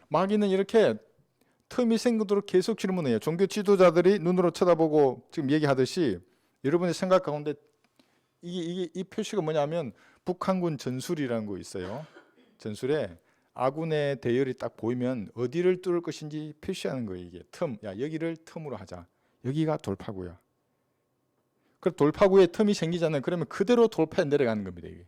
마귀는 이렇게 틈이 생기도록 계속 질문해요. 종교 지도자들이 눈으로 쳐다보고 지금 얘기하듯이 여러분의 생각 가운데 이 표시가 뭐냐면 북한군 전술이라는 거 있어요. 전술에 아군의 대열이 딱 보이면 어디를 뚫을 것인지 표시하는 거예요. 이게 틈, 야 여기를 틈으로 하자. 여기가 돌파구야. 그 돌파구에 틈이 생기잖아요. 그러면 그대로 돌파해 내려가는 겁니다. 이게.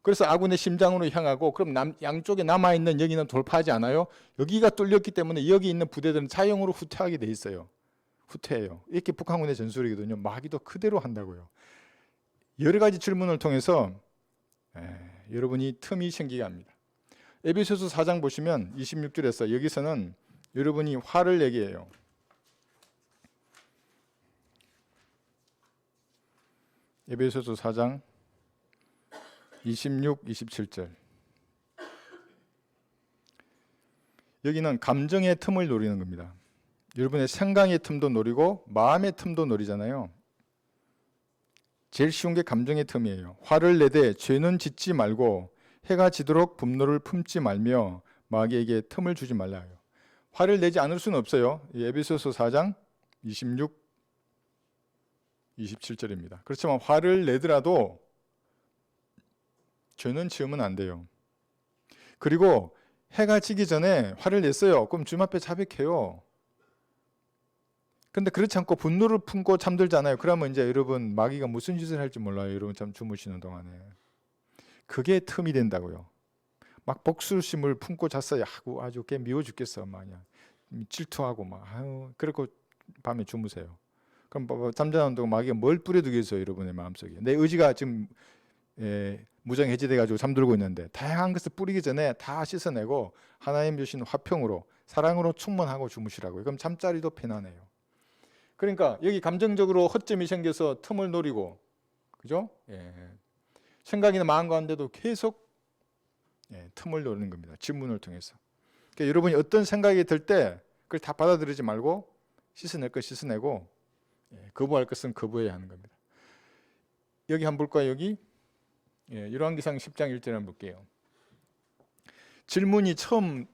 그래서 아군의 심장으로 향하고 그럼 양쪽에 남아있는 여기는 돌파하지 않아요. 여기가 뚫렸기 때문에 여기 있는 부대들은 자영으로 후퇴하게 돼 있어요. 후퇴해요. 이렇게 북한군의 전술이거든요. 마귀도 그대로 한다고요. 여러 가지 질문을 통해서 여러분이 틈이 생기게 합니다. 에베소서 4장 보시면 26절에서 여기서는 여러분이 화를 내게 해요. 에베소서 4장 26, 27절. 여기는 감정의 틈을 노리는 겁니다. 여러분의 생각의 틈도 노리고 마음의 틈도 노리잖아요. 제일 쉬운 게 감정의 틈이에요. 화를 내되 죄는 짓지 말고 해가 지도록 분노를 품지 말며 마귀에게 틈을 주지 말라 해요. 화를 내지 않을 수는 없어요. 에베소서 4장 26, 27절입니다. 그렇지만 화를 내더라도 죄는 지으면 안 돼요. 그리고 해가 지기 전에 화를 냈어요. 그럼 주님 앞에 자백해요. 근데 그렇지 않고 분노를 품고 잠들잖아요. 그러면 이제 여러분 마귀가 무슨 짓을 할지 몰라요. 여러분 참 주무시는 동안에. 그게 틈이 된다고요. 막 복수심을 품고 잤어요. 하고 아주 걔 미워 죽겠어. 마냥 질투하고 막 그리고 밤에 주무세요. 그럼 잠자는 동안 마귀가 뭘 뿌려두겠어요. 여러분의 마음속에. 내 의지가 지금 무장 해제돼 가지고 잠들고 있는데 다양한 것을 뿌리기 전에 다 씻어내고 하나님 주신 화평으로 사랑으로 충만하고 주무시라고요. 그럼 잠자리도 편안해요. 그러니까 여기 감정적으로 허점이 생겨서 틈을 노리고, 그죠? 생각이나 마음 가운데도 계속 틈을 노리는 겁니다. 질문을 통해서. 그러니까 여러분이 어떤 생각이 들 때 그걸 다 받아들이지 말고 씻어낼 것 씻어내고 거부할 것은 거부해야 하는 겁니다. 여기 한번 볼까요? 여기 열왕기상 10장 1절 한번 볼게요. 질문이 처음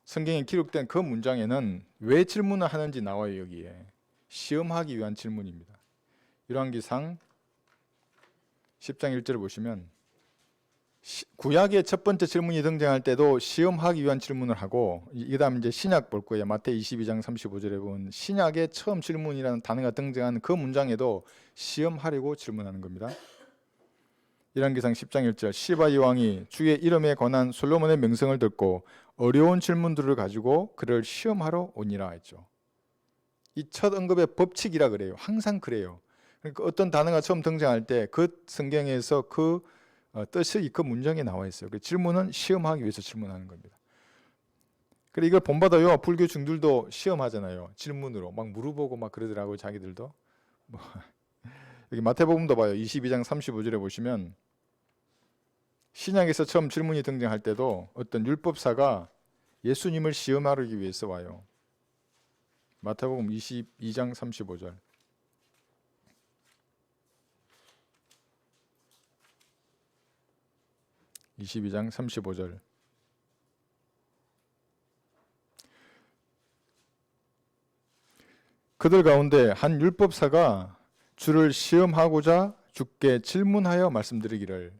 성경에 기록된 그 문장에는 왜 질문을 하는지 나와요. 여기에 시험하기 위한 질문입니다. 열왕기상 10장 1절을 보시면 구약의 첫 번째 질문이 등장할 때도 시험하기 위한 질문을 하고, 그다음 이제 신약 볼 거예요. 마태 22장 35절에 보면 신약의 처음 질문이라는 단어가 등장하는 그 문장에도 시험하려고 질문하는 겁니다. 열왕기상 10장 1절 시바 여왕이 주의 이름에 관한 솔로몬의 명성을 듣고 어려운 질문들을 가지고 그를 시험하러 오니라 했죠. 이 첫 언급의 법칙이라 그래요. 항상 그래요. 그러니까 어떤 단어가 처음 등장할 때 그 성경에서 그 뜻이 그 문장에 나와 있어요. 그 질문은 시험하기 위해서 질문하는 겁니다. 그리고 이걸 본받아요. 불교 중들도 시험하잖아요. 질문으로 막 물어보고 막 그러더라고요. 자기들도. 여기 마태복음도 봐요. 22장 35절에 보시면 신약에서 처음 질문이 등장할 때도 어떤 율법사가 예수님을 시험하기 위해서 와요. 마태복음 22장 35절. (22장 35절) 그들 가운데 한 율법사가 주를 시험하고자 주께 질문하여 말씀드리기를.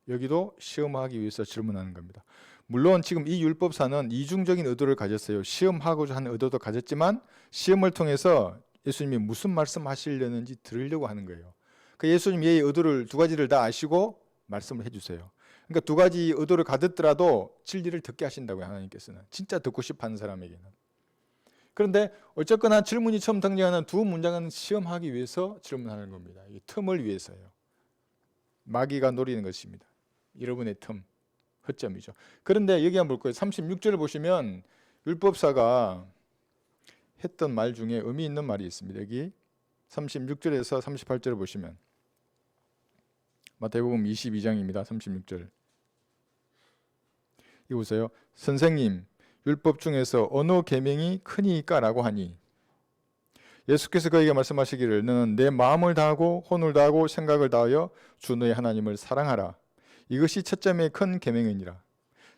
여기도 시험하기 위해서 질문하는 겁니다. 물론 지금 이 율법사는 이중적인 의도를 가졌어요. 시험하고자 하는 의도도 가졌지만 시험을 통해서 예수님이 무슨 말씀하시려는지 들으려고 하는 거예요. 그 예수님 의 의도를 두 가지를 다 아시고 말씀을 해주세요. 그러니까 두 가지 의도를 가졌더라도 진리를 듣게 하신다고요. 하나님께서는 진짜 듣고 싶어하는 사람에게는. 그런데 어쨌거나 질문이 처음 등장하는 두 문장은 시험하기 위해서 질문하는 겁니다. 이 틈을 위해서요. 마귀가 노리는 것입니다. 여러분의 틈, 허점이죠. 그런데 여기 한번 볼 거예요. 36절을 보시면 율법사가 했던 말 중에 의미 있는 말이 있습니다. 여기 36절에서 38절을 보시면 마태복음 22장입니다. 36절. 이거 보세요. 선생님, 율법 중에서 어느 계명이 크니까라고 하니 예수께서 그에게 말씀하시기를 너는 내 마음을 다하고 혼을 다하고 생각을 다하여 주 너의 하나님을 사랑하라. 이것이 첫째 큰 계명이니라.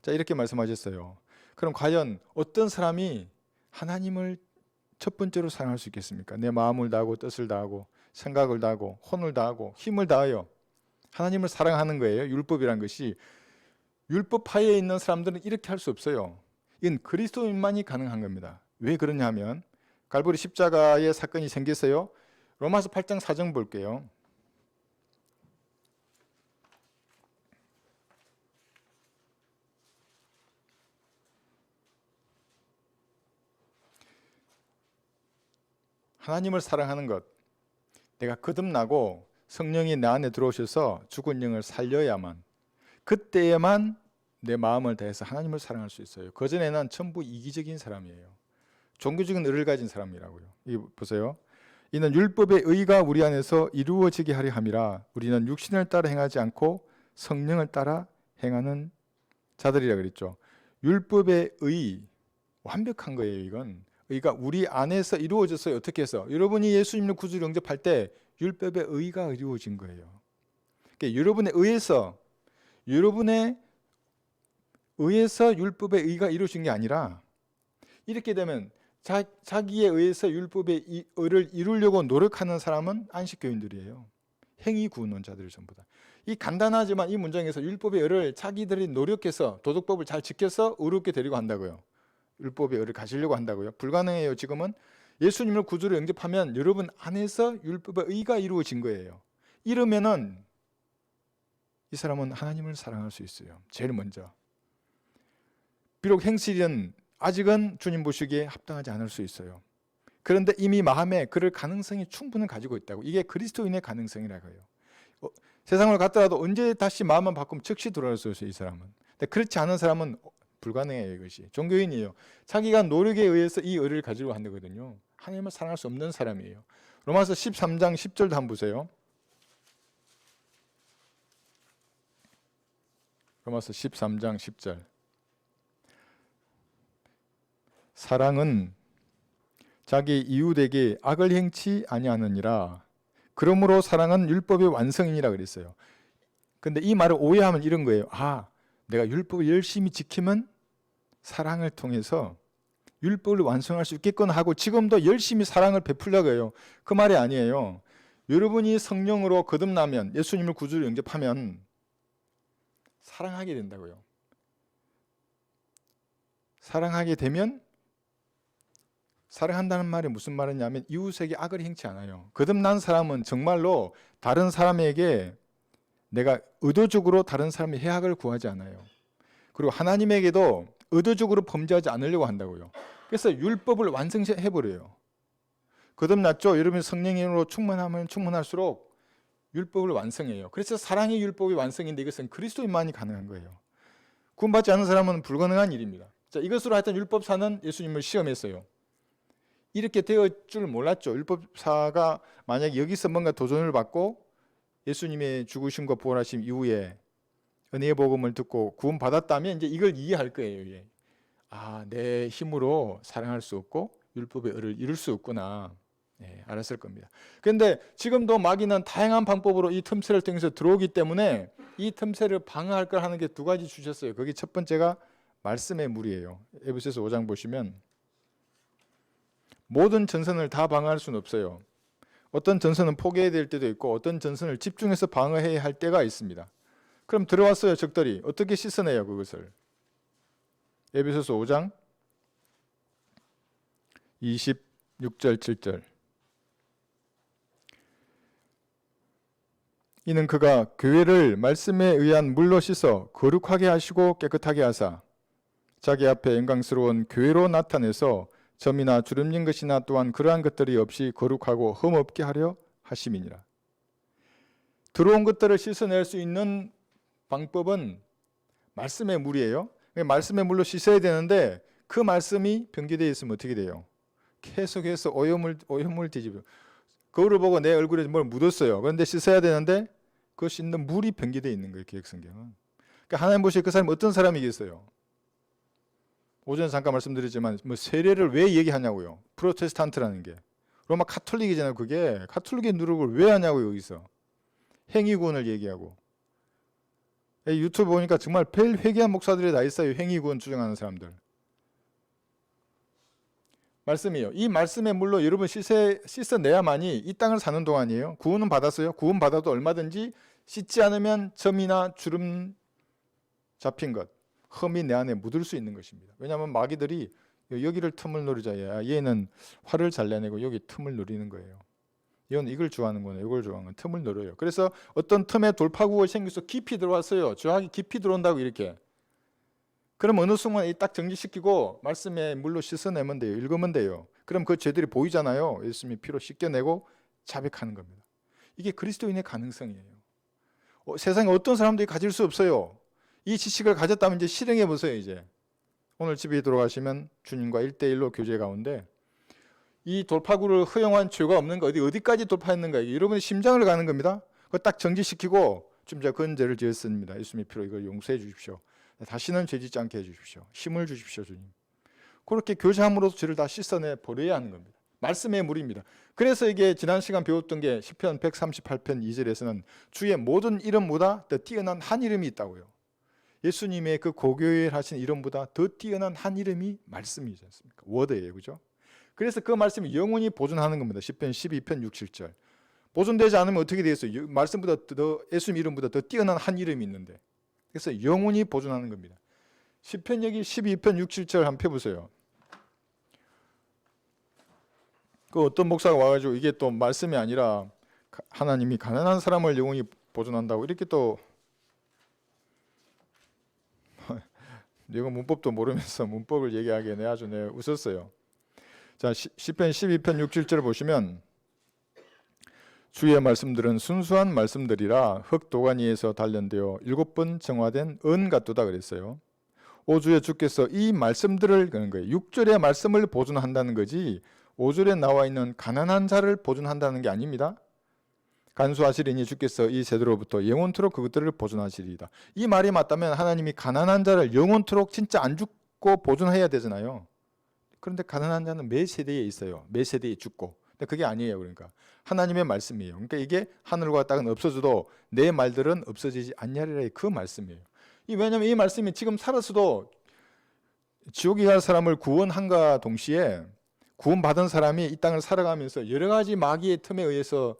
자, 이렇게 말씀하셨어요. 그럼 과연 어떤 사람이 하나님을 첫 번째로 사랑할 수 있겠습니까? 내 마음을 다하고 뜻을 다하고 생각을 다하고 혼을 다하고 힘을 다하여 하나님을 사랑하는 거예요. 율법이란 것이. 율법하에 있는 사람들은 이렇게 할 수 없어요. 이건 그리스도인만이 가능한 겁니다. 왜 그러냐 하면 갈보리 십자가의 사건이 생겼어요. 로마서 8장 4절 볼게요. 하나님을 사랑하는 것, 내가 거듭나고 성령이 내 안에 들어오셔서 죽은 영을 살려야만, 그때에만 내 마음을 다해서 하나님을 사랑할 수 있어요. 그전에는 전부 이기적인 사람이에요. 종교적인 의를 가진 사람이라고요. 이거 보세요. 이는 율법의 의가 우리 안에서 이루어지게 하려 함이라. 우리는 육신을 따라 행하지 않고 성령을 따라 행하는 자들이라 그랬죠. 율법의 의, 완벽한 거예요. 이건 의가 우리 안에서 이루어졌어요. 어떻게 해서? 여러분이 예수님을 구주로 영접할 때 율법의 의가 이루어진 거예요. 그러니까 여러분의 의에서 율법의 의가 이루어진 게 아니라, 이렇게 되면 자기에 의해서 율법의 의를 이루려고 노력하는 사람은 안식교인들이에요. 행위구원론자들 전부 다. 이 간단하지만 이 문장에서 율법의 의를 자기들이 노력해서 도덕법을 잘 지켜서 의롭게 되려고 한다고요. 율법의 의를 가지려고 한다고요. 불가능해요. 지금은 예수님을 구주로 영접하면 여러분 안에서 율법의 의가 이루어진 거예요. 이러면은 이 사람은 하나님을 사랑할 수 있어요. 제일 먼저. 비록 행실은 아직은 주님 보시기에 합당하지 않을 수 있어요. 그런데 이미 마음에 그럴 가능성이 충분히 가지고 있다고. 이게 그리스도인의 가능성이라고 해요. 세상을 갔더라도 언제 다시 마음만 바꾸면 즉시 돌아올 수 있어요. 이 사람은. 근데 그렇지 않은 사람은 불가능해요. 이것이. 종교인이에요. 자기가 노력에 의해서 이 의를 가지고 한다거든요. 하나님을 사랑할 수 없는 사람이에요. 로마서 13장 10절도 한번 보세요. 로마서 13장 10절. 사랑은 자기 이웃에게 악을 행치 아니하느니라. 그러므로 사랑은 율법의 완성이니라 그랬어요. 근데 이 말을 오해하면 이런 거예요. 내가 율법을 열심히 지키면 사랑을 통해서 율법을 완성할 수 있겠구나 하고 지금도 열심히 사랑을 베풀려고 해요. 그 말이 아니에요. 여러분이 성령으로 거듭나면, 예수님을 구주로 영접하면 사랑하게 된다고요. 사랑하게 되면, 사랑한다는 말이 무슨 말이냐면 이웃에게 악을 행치 않아요. 거듭난 사람은 정말로 다른 사람에게 내가 의도적으로 다른 사람의 해악을 구하지 않아요. 그리고 하나님에게도 의도적으로 범죄하지 않으려고 한다고요. 그래서 율법을 완성해버려요. 거듭났죠? 여러분이 성령으로 충만하면 충만할수록 율법을 완성해요. 그래서 사랑의 율법이 완성인데 이것은 그리스도인만이 가능한 거예요. 구원받지 않은 사람은 불가능한 일입니다. 자, 이것으로 하여튼 율법사는 예수님을 시험했어요. 이렇게 되어 줄 몰랐죠. 율법사가 만약에 여기서 뭔가 도전을 받고 예수님의 죽으심과 부활하심 이후에 은혜의 복음을 듣고 구원받았다면 이제 이걸 이해할 거예요. 내 힘으로 사랑할 수 없고 율법의 의를 이룰 수 없구나. 알았을 겁니다. 그런데 지금도 마귀는 다양한 방법으로 이 틈새를 통해서 들어오기 때문에 이 틈새를 방어할 걸 하는 게 두 가지 주셨어요. 거기 첫 번째가 말씀의 물이에요. 에베소서 5장 보시면 모든 전선을 다 방어할 수는 없어요. 어떤 전선은 포기해야 될 때도 있고 어떤 전선을 집중해서 방어해야 할 때가 있습니다. 그럼 들어왔어요. 적들이. 어떻게 씻어내요 그것을? 에베소서 5장 26절 7절. 이는 그가 교회를 말씀에 의한 물로 씻어 거룩하게 하시고 깨끗하게 하사 자기 앞에 영광스러운 교회로 나타내서 점이나 주름진 것이나 또한 그러한 것들이 없이 거룩하고 흠없게 하려 하심이니라. 들어온 것들을 씻어낼 수 있는 방법은 말씀의 물이에요. 말씀의 물로 씻어야 되는데 그 말씀이 변기되어 있으면 어떻게 돼요? 계속해서 오염물 뒤집어. 거울을 보고 내 얼굴에 뭘 묻었어요. 그런데 씻어야 되는데 그 씻는 물이 변기되어 있는 거예요. 구약성경은. 그러니까 하나님 보시기에 그 사람이 어떤 사람이겠어요? 오전에 잠깐 말씀드렸지만 세례를 왜 얘기하냐고요. 프로테스탄트라는 게. 로마 카톨릭이잖아요. 그게. 카톨릭의 누룩을 왜 하냐고요. 여기서. 행위구원을 얘기하고. 유튜브 보니까 정말 별 회개한 목사들이 다 있어요. 행위구원 주장하는 사람들. 말씀이에요. 이 말씀의 물로 여러분 씻어내야만이 이 땅을 사는 동안이에요. 구원은 받았어요. 구원 받아도 얼마든지 씻지 않으면 점이나 주름 잡힌 것, 흠이 내 안에 묻을 수 있는 것입니다. 왜냐하면 마귀들이 여기를 틈을 노리자. 얘는 화를 잘 내내고 여기 틈을 노리는 거예요. 이건 이걸 좋아하는구나, 이걸 좋아하는 건 틈을 노려요. 그래서 어떤 틈에 돌파구가 생겨서 깊이 들어왔어요. 저하기 깊이 들어온다고 이렇게. 그럼 어느 순간 딱 정지시키고 말씀에 물로 씻어내면 돼요. 읽으면 돼요. 그럼 그 죄들이 보이잖아요. 예수님이 피로 씻겨내고 자백하는 겁니다. 이게 그리스도인의 가능성이에요. 세상에 어떤 사람들이 가질 수 없어요. 이 지식을 가졌다면 이제 실행해 보세요. 이제 오늘 집에 돌아가시면 주님과 1대1로 교제 가운데 이 돌파구를 허용한 죄가 없는 거 어디까지 돌파했는가 여러분의 심장을 가는 겁니다. 그거 딱 정지시키고 좀 제가 그런 죄를 지었습니다. 예수님의 피로 이걸 용서해 주십시오. 다시는 죄 짓지 않게 해주십시오. 힘을 주십시오, 주님. 그렇게 교제함으로써 죄를 다 씻어내 버려야 하는 겁니다. 말씀의 물입니다. 그래서 이게 지난 시간 배웠던 게 시편 138편 2절에서는 주의 모든 이름보다 더 뛰어난 한 이름이 있다고요. 예수님의 그 고교일하신 이름보다 더 뛰어난 한 이름이 말씀이지 않습니까? 워드예요, 그죠? 그래서 그 말씀이 영원히 보존하는 겁니다. 시편 12편 6, 7절. 보존되지 않으면 어떻게 되겠어요? 말씀보다 예수님 이름보다 더 뛰어난 한 이름이 있는데. 그래서 영원히 보존하는 겁니다. 시편 여기 12편 6, 7절 한번 펴보세요. 그 어떤 목사가 와가지고 이게 또 말씀이 아니라 하나님이 가난한 사람을 영원히 보존한다고 이렇게 또 이거 문법도 모르면서 문법을 얘기하기에 내가 아주 웃었어요. 자, 시편 12편 6, 7절을 보시면 주의 말씀들은 순수한 말씀들이라 흙 도가니에서 단련되어 7번 정화된 은 같도다 그랬어요. 오주의 주께서 이 말씀들을 그런 거예요. 6절의 말씀을 보존한다는 거지 5절에 나와 있는 가난한 자를 보존한다는 게 아닙니다. 간수하시리니 주께서 이 세대로부터 영원토록 그것들을 보존하시리이다. 이 말이 맞다면 하나님이 가난한 자를 영원토록 진짜 안 죽고 보존해야 되잖아요. 그런데 가난한 자는 매 세대에 있어요. 매 세대에 죽고. 근데 그게 아니에요. 그러니까 하나님의 말씀이에요. 그러니까 이게 하늘과 땅은 없어져도 내 말들은 없어지지 않냐리라 그 말씀이에요. 왜냐하면 이 말씀이 지금 살았어도 지옥에 갈 사람을 구원한과 동시에 구원받은 사람이 이 땅을 살아가면서 여러 가지 마귀의 틈에 의해서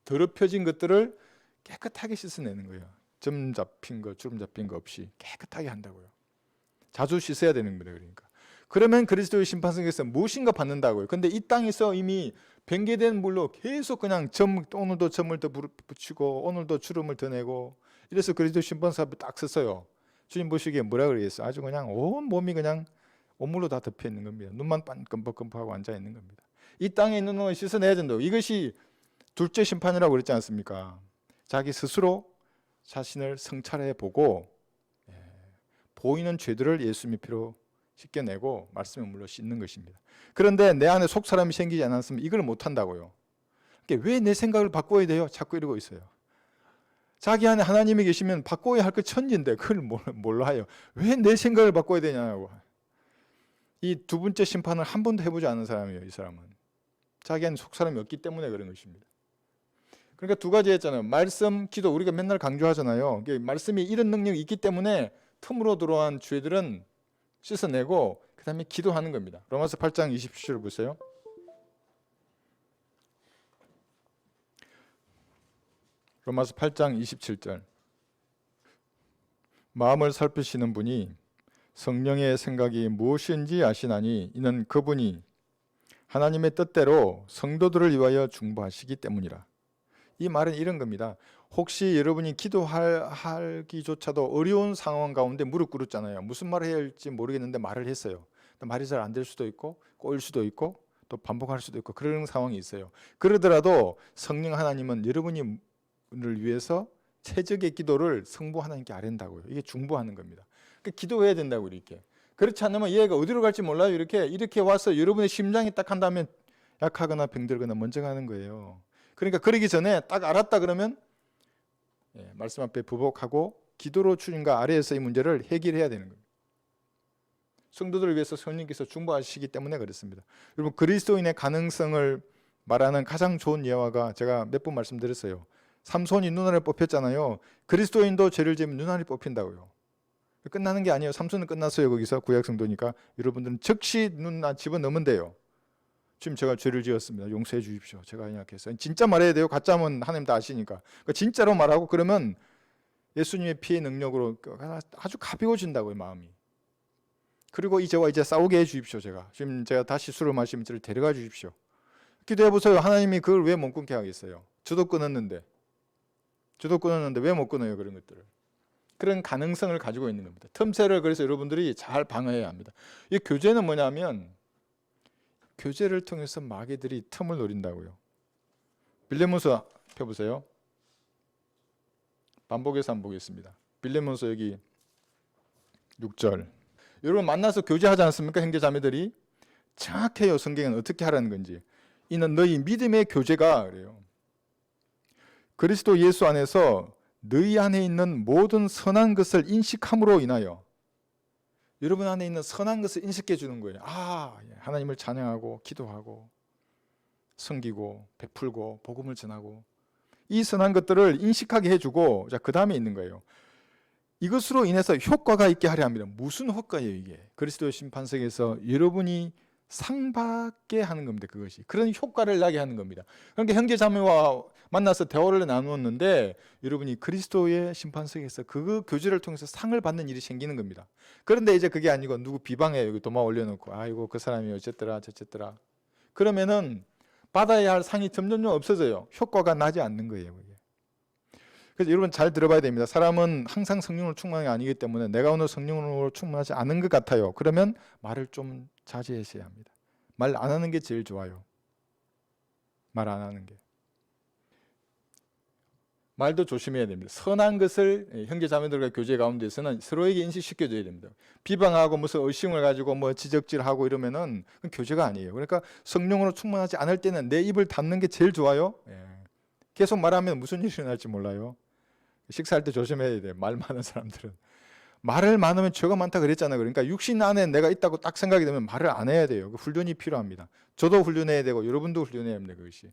더럽혀진 것들을 깨끗하게 씻어내는 거예요. 점 잡힌 거, 주름 잡힌 거 없이 깨끗하게 한다고요. 자주 씻어야 되는 거예요. 그러니까. 그러면 그리스도의 심판석에서 무엇인가 받는다고요. 근데 이 땅에서 이미 변개된 물로 계속 그냥 오늘도 점을 더 붙이고 오늘도 주름을 더 내고 이래서 그리스도 심판석 앞에 딱 섰어요. 주님 보시기에 뭐라 그러겠어요? 아주 그냥 온 몸이 그냥 온물로 다 덮여 있는 겁니다. 눈만 끔뻑끔뻑하고 앉아 있는 겁니다. 이 땅에 있는 놈을 씻어내야 된다고. 이것이 둘째 심판이라고 그랬지 않습니까? 자기 스스로 자신을 성찰해 보고 보이는 죄들을 예수님의 피로 씻겨내고 말씀의 물로 씻는 것입니다. 그런데 내 안에 속사람이 생기지 않았으면 이걸 못한다고요. 왜 내 생각을 바꿔야 돼요? 자꾸 이러고 있어요. 자기 안에 하나님이 계시면 바꿔야 할 것 천지인데 그걸 몰라요. 왜 내 생각을 바꿔야 되냐고. 이 두 번째 심판을 한 번도 해보지 않은 사람이에요. 이 사람은 자기 안에 속사람이 없기 때문에 그런 것입니다. 그러니까 두 가지 했잖아요. 말씀, 기도. 우리가 맨날 강조하잖아요. 말씀이 이런 능력이 있기 때문에 틈으로 들어온 죄들은 씻어내고 그 다음에 기도하는 겁니다. 로마서 8장 27절 보세요. 로마서 8장 27절. 마음을 살피시는 분이 성령의 생각이 무엇인지 아시나니 이는 그분이 하나님의 뜻대로 성도들을 위하여 중보하시기 때문이라. 이 말은 이런 겁니다. 혹시 여러분이 기도하기조차도 어려운 상황 가운데 무릎 꿇었잖아요. 무슨 말을 해야 할지 모르겠는데 말을 했어요. 말이 잘 안 될 수도 있고 꼬일 수도 있고 또 반복할 수도 있고 그런 상황이 있어요. 그러더라도 성령 하나님은 여러분을 위해서 최적의 기도를 성부 하나님께 아랜다고요. 이게 중보하는 겁니다. 그러니까 기도해야 된다고 이렇게. 그렇지 않으면 얘가 어디로 갈지 몰라요. 이렇게 와서 여러분의 심장이 딱 한다면 약하거나 병들거나 먼저 가는 거예요. 그러니까 그러기 전에 딱 알았다 그러면 말씀 앞에 부복하고 기도로 주님과 아래에서 이 문제를 해결해야 되는 겁니다. 성도들을 위해서 성령께서 중보하시기 때문에 그렇습니다. 여러분 그리스도인의 가능성을 말하는 가장 좋은 예화가 제가 몇 번 말씀드렸어요. 삼손이 눈알을 뽑혔잖아요. 그리스도인도 죄를 지으면 눈알이 뽑힌다고요. 끝나는 게 아니에요. 삼손은 끝났어요. 거기서 구약 성도니까 여러분들은 즉시 눈 집어넣으면 돼요. 지금 제가 죄를 지었습니다. 용서해 주십시오. 제가 연약해서. 진짜 말해야 돼요. 가짜면 하나님 다 아시니까. 그러니까 진짜로 말하고 그러면 예수님의 피의 능력으로 아주 가벼워진다고요, 마음이. 그리고 이제와 이제 싸우게 해 주십시오. 지금 제가 다시 술을 마시면 저를 데려가 주십시오. 기도해 보세요. 하나님이 그걸 왜 못 끊게 하겠어요? 저도 끊었는데 왜 못 끊어요? 그런 것들을. 그런 가능성을 가지고 있는 겁니다. 틈새를 그래서 여러분들이 잘 방어해야 합니다. 이 교제는 뭐냐면 교제를 통해서 마귀들이 틈을 노린다고요. 빌레몬서 펴보세요. 반복해서 한번 보겠습니다. 빌레몬서 여기 6절. 여러분 만나서 교제하지 않습니까? 형제자매들이 정확해요. 성경은 어떻게 하라는 건지. 이는 너희 믿음의 교제가 그래요. 그리스도 예수 안에서 너희 안에 있는 모든 선한 것을 인식함으로 인하여 여러분 안에 있는 선한 것을 인식해 주는 거예요. 하나님을 찬양하고 기도하고 섬기고 베풀고 복음을 전하고 이 선한 것들을 인식하게 해주고 그 다음에 있는 거예요. 이것으로 인해서 효과가 있게 하려 합니다. 무슨 효과예요 이게? 그리스도의 심판석에서 여러분이 상 받게 하는 겁니다. 그것이 그런 효과를 나게 하는 겁니다. 그러니까 형제자매와 만나서 대화를 나누었는데 여러분이 그리스도의 심판석에서 그 교제를 통해서 상을 받는 일이 생기는 겁니다. 그런데 이제 그게 아니고 누구 비방해 여기 도마 올려놓고 아이고 그 사람이 어쨌더라 저쨌더라 그러면은 받아야 할 상이 점점 없어져요. 효과가 나지 않는 거예요. 그게. 그래서 여러분 잘 들어봐야 됩니다. 사람은 항상 성령으로 충만한 게 아니기 때문에 내가 오늘 성령으로 충만하지 않은 것 같아요. 그러면 말을 좀 자제하셔야 합니다. 말 안 하는 게 제일 좋아요. 말 안 하는 게. 말도 조심해야 됩니다. 선한 것을 형제 자매들과 교제 가운데서는 서로에게 인식시켜줘야 됩니다. 비방하고 무슨 의심을 가지고 뭐 지적질하고 이러면은 그건 교제가 아니에요. 그러니까 성령으로 충만하지 않을 때는 내 입을 닫는 게 제일 좋아요. 계속 말하면 무슨 일이 일어날지 몰라요. 식사할 때 조심해야 돼요. 말 많은 사람들은. 말을 많으면 죄가 많다 그랬잖아요. 그러니까 육신 안에 내가 있다고 딱 생각이 되면 말을 안 해야 돼요. 그 훈련이 필요합니다. 저도 훈련해야 되고 여러분도 훈련해야 합니다. 그것이.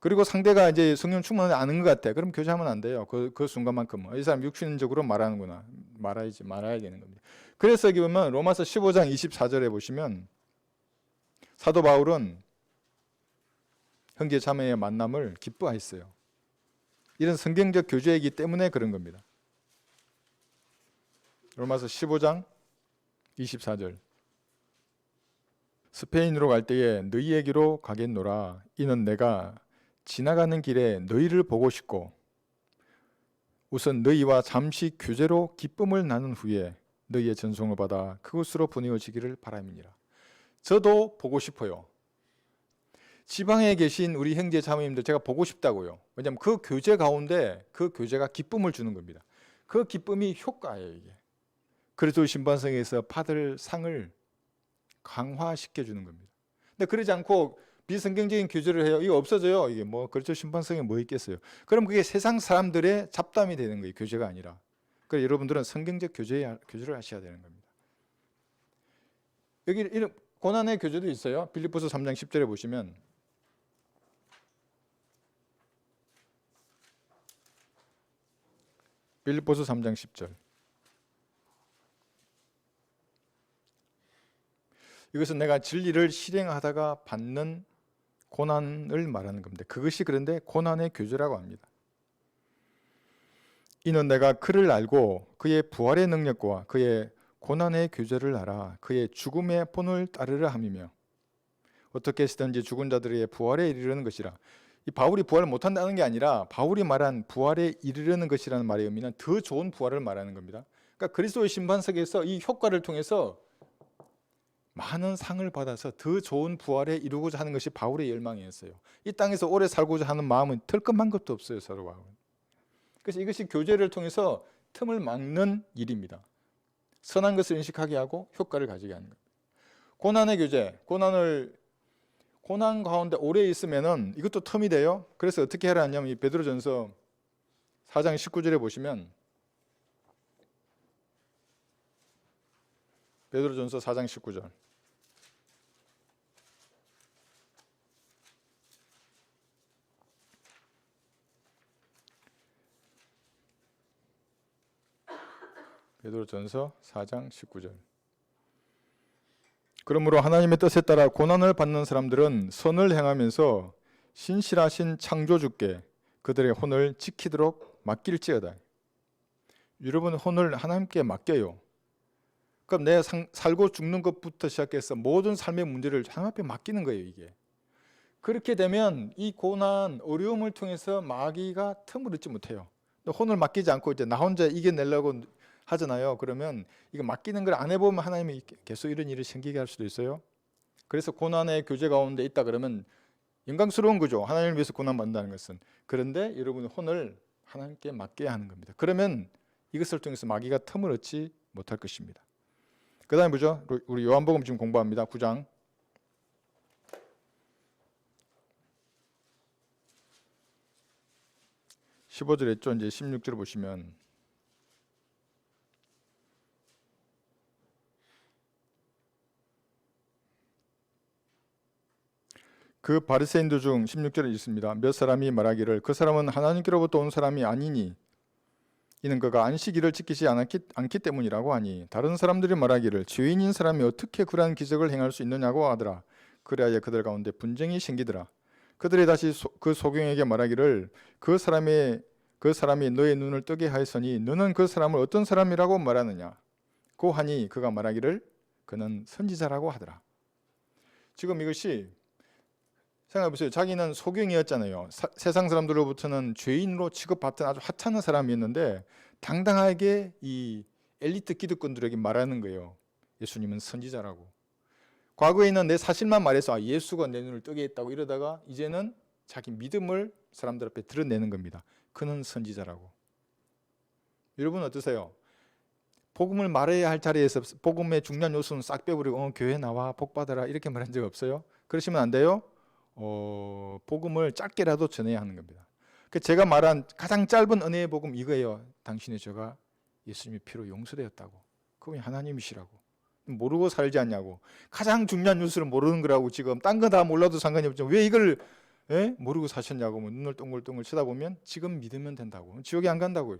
그리고 상대가 이제 성령 충만하지 않은 것 같아. 그럼 교제하면 안 돼요. 그 순간만큼은. 이 사람 육신적으로 말하는구나. 말아야 되는 겁니다. 그래서 여기 보면 로마서 15장 24절에 보시면 사도 바울은 형제 자매의 만남을 기뻐했어요. 이런 성경적 교제이기 때문에 그런 겁니다. 로마서 15장 24절. 스페인으로 갈 때에 너희에게로 가겠노라. 이는 내가 지나가는 길에 너희를 보고 싶고 우선 너희와 잠시 교제로 기쁨을 나눈 후에 너희의 전송을 받아 그곳으로 보내어지기를 바람이니라. 저도 보고 싶어요. 지방에 계신 우리 형제 자매님들 제가 보고 싶다고요. 왜냐하면 그 교제 가운데 그 교제가 기쁨을 주는 겁니다. 그 기쁨이 효과예요. 이게. 그리스도 심판석에서 받을 상을 강화시켜 주는 겁니다. 근데 그러지 않고 비성경적인 교제를 해요. 이거 없어져요. 이게 뭐 그리스도 심판석에 뭐 있겠어요. 그럼 그게 세상 사람들의 잡담이 되는 거예요. 교제가 아니라. 그래서 여러분들은 성경적 교제를 하셔야 되는 겁니다. 여기 이런 고난의 교제도 있어요. 빌립보서 3장 10절에 보시면 빌립보서 3장 10절. 이것은 내가 진리를 실행하다가 받는 고난을 말하는 겁니다. 그것이 그런데 고난의 교제라고 합니다. 이는 내가 그를 알고 그의 부활의 능력과 그의 고난의 교제를 알아 그의 죽음의 본을 따르려 함이며 어떻게 해서든지 죽은 자들의 부활에 이르려는 것이라. 이 바울이 부활을 못한다는 게 아니라 바울이 말한 부활에 이르려는 것이라는 말의 의미는 더 좋은 부활을 말하는 겁니다. 그러니까 그리스도의 심판석에서 이 효과를 통해서 많은 상을 받아서 더 좋은 부활에 이루고자 하는 것이 바울의 열망이었어요. 이 땅에서 오래 살고자 하는 마음은 털끝만 것도 없어요. 서로가. 그래서 이것이 교제를 통해서 틈을 막는 일입니다. 선한 것을 인식하게 하고 효과를 가지게 하는 겁니다. 고난의 교제, 고난 가운데 오래 있으면은 이것도 틈이 돼요. 그래서 어떻게 해야 하냐면 이 베드로전서 4장 19절에 보시면 베드로전서 4장 19절. 베드로전서 4장 19절. 그러므로 하나님의 뜻에 따라 고난을 받는 사람들은 선을 행하면서 신실하신 창조주께 그들의 혼을 지키도록 맡길지어다. 여러분 혼을 하나님께 맡겨요. 그럼 내가 살고 죽는 것부터 시작해서 모든 삶의 문제를 하나님 앞에 맡기는 거예요. 이게 그렇게 되면 이 고난 어려움을 통해서 마귀가 틈을 얻지 못해요. 혼을 맡기지 않고 이제 나 혼자 이겨내려고 하잖아요. 그러면 이거 맡기는 걸 안 해보면 하나님이 계속 이런 일을 생기게 할 수도 있어요. 그래서 고난의 교제 가운데 있다 그러면 영광스러운 거죠. 하나님을 위해서 고난받는다는 것은. 그런데 여러분 혼을 하나님께 맡겨야 하는 겁니다. 그러면 이것을 통해서 마귀가 틈을 얻지 못할 것입니다. 그 다음에 뭐죠? 우리 요한복음 지금 공부합니다. 9장 15절 했죠. 이제 16절 보시면 그 바리새인들 중 16절에 있습니다. 몇 사람이 말하기를 그 사람은 하나님께로부터 온 사람이 아니니 이는 그가 안식일을 지키지 않기 때문이라고 하니 다른 사람들이 말하기를 죄인인 사람이 어떻게 그러한 기적을 행할 수 있느냐고 하더라. 그래야 그들 가운데 분쟁이 생기더라. 그들이 다시 그 소경에게 말하기를 그 사람이 너의 눈을 뜨게 하였으니 너는 그 사람을 어떤 사람이라고 말하느냐 고 하니 그가 말하기를 그는 선지자라고 하더라. 지금 이것이 생각해보세요. 자기는 소경이었잖아요. 세상 사람들로부터는 죄인으로 취급받던 아주 하찮은 사람이었는데 당당하게 이 엘리트 기득권들에게 말하는 거예요. 예수님은 선지자라고. 과거에는 내 사실만 말해서 예수가 내 눈을 뜨게 했다고 이러다가 이제는 자기 믿음을 사람들 앞에 드러내는 겁니다. 그는 선지자라고. 여러분 어떠세요? 복음을 말해야 할 자리에서 복음의 중요한 요소는 싹 빼버리고 교회 나와 복 받아라 이렇게 말한 적 없어요? 그러시면 안 돼요. 복음을 짧게라도 전해야 하는 겁니다. 제가 말한 가장 짧은 은혜의 복음 이거예요. 당신의 죄가 예수님의 피로 용서되었다고. 그분이 하나님이시라고. 모르고 살지 않냐고. 가장 중요한 뉴스를 모르는 거라고. 지금 딴 거 다 몰라도 상관이 없죠. 왜 이걸 모르고 사셨냐고. 눈을 동글동글 쳐다보면 지금 믿으면 된다고. 지옥에 안 간다고.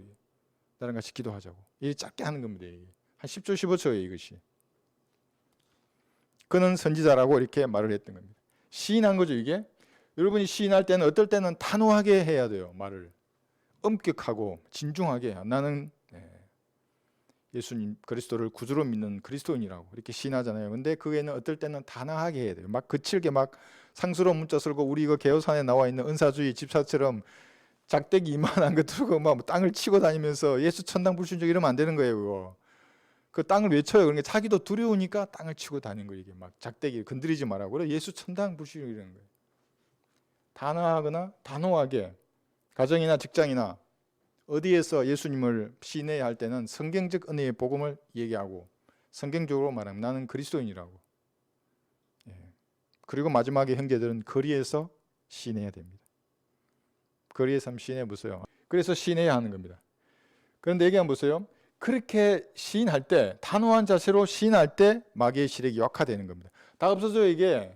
나랑 같이 기도하자고. 이게 짧게 하는 겁니다. 이게. 한 10초 15초예요 이것이. 그는 선지자라고 이렇게 말을 했던 겁니다. 시인한 거죠 이게. 여러분이 시인할 때는 어떨 때는 단호하게 해야 돼요. 말을 엄격하고 진중하게. 나는 예수님 그리스도를 구주로 믿는 그리스도인이라고 이렇게 시인하잖아요. 근데 그게는 어떨 때는 단호하게 해야 돼요. 막 거칠게 막 상스러운 문자 쓰고 우리 이거 개요산에 나와 있는 은사주의 집사처럼 작대기 이만한 거 들고 막 땅을 치고 다니면서 예수 천당 불순종 이러면 안 되는 거예요. 그거. 그 땅을 외쳐요. 그러니까 자기도 두려우니까 땅을 치고 다니는 거예요. 이게 막 작대기 건드리지 말라고. 그래 예수 천당 불순종 이러는 거예요. 단호하거나 단호하게 가정이나 직장이나 어디에서 예수님을 시인해야 할 때는 성경적 은혜의 복음을 얘기하고 성경적으로 말하면 나는 그리스도인이라고. 그리고 마지막에 형제들은 거리에서 시인해야 됩니다. 거리에서 시인해 보세요. 그래서 시인해야 하는 겁니다. 그런데 얘기 한번 보세요. 그렇게 시인할 때 단호한 자세로 시인할 때 마귀의 시력이 약화되는 겁니다. 다 없어져요. 이게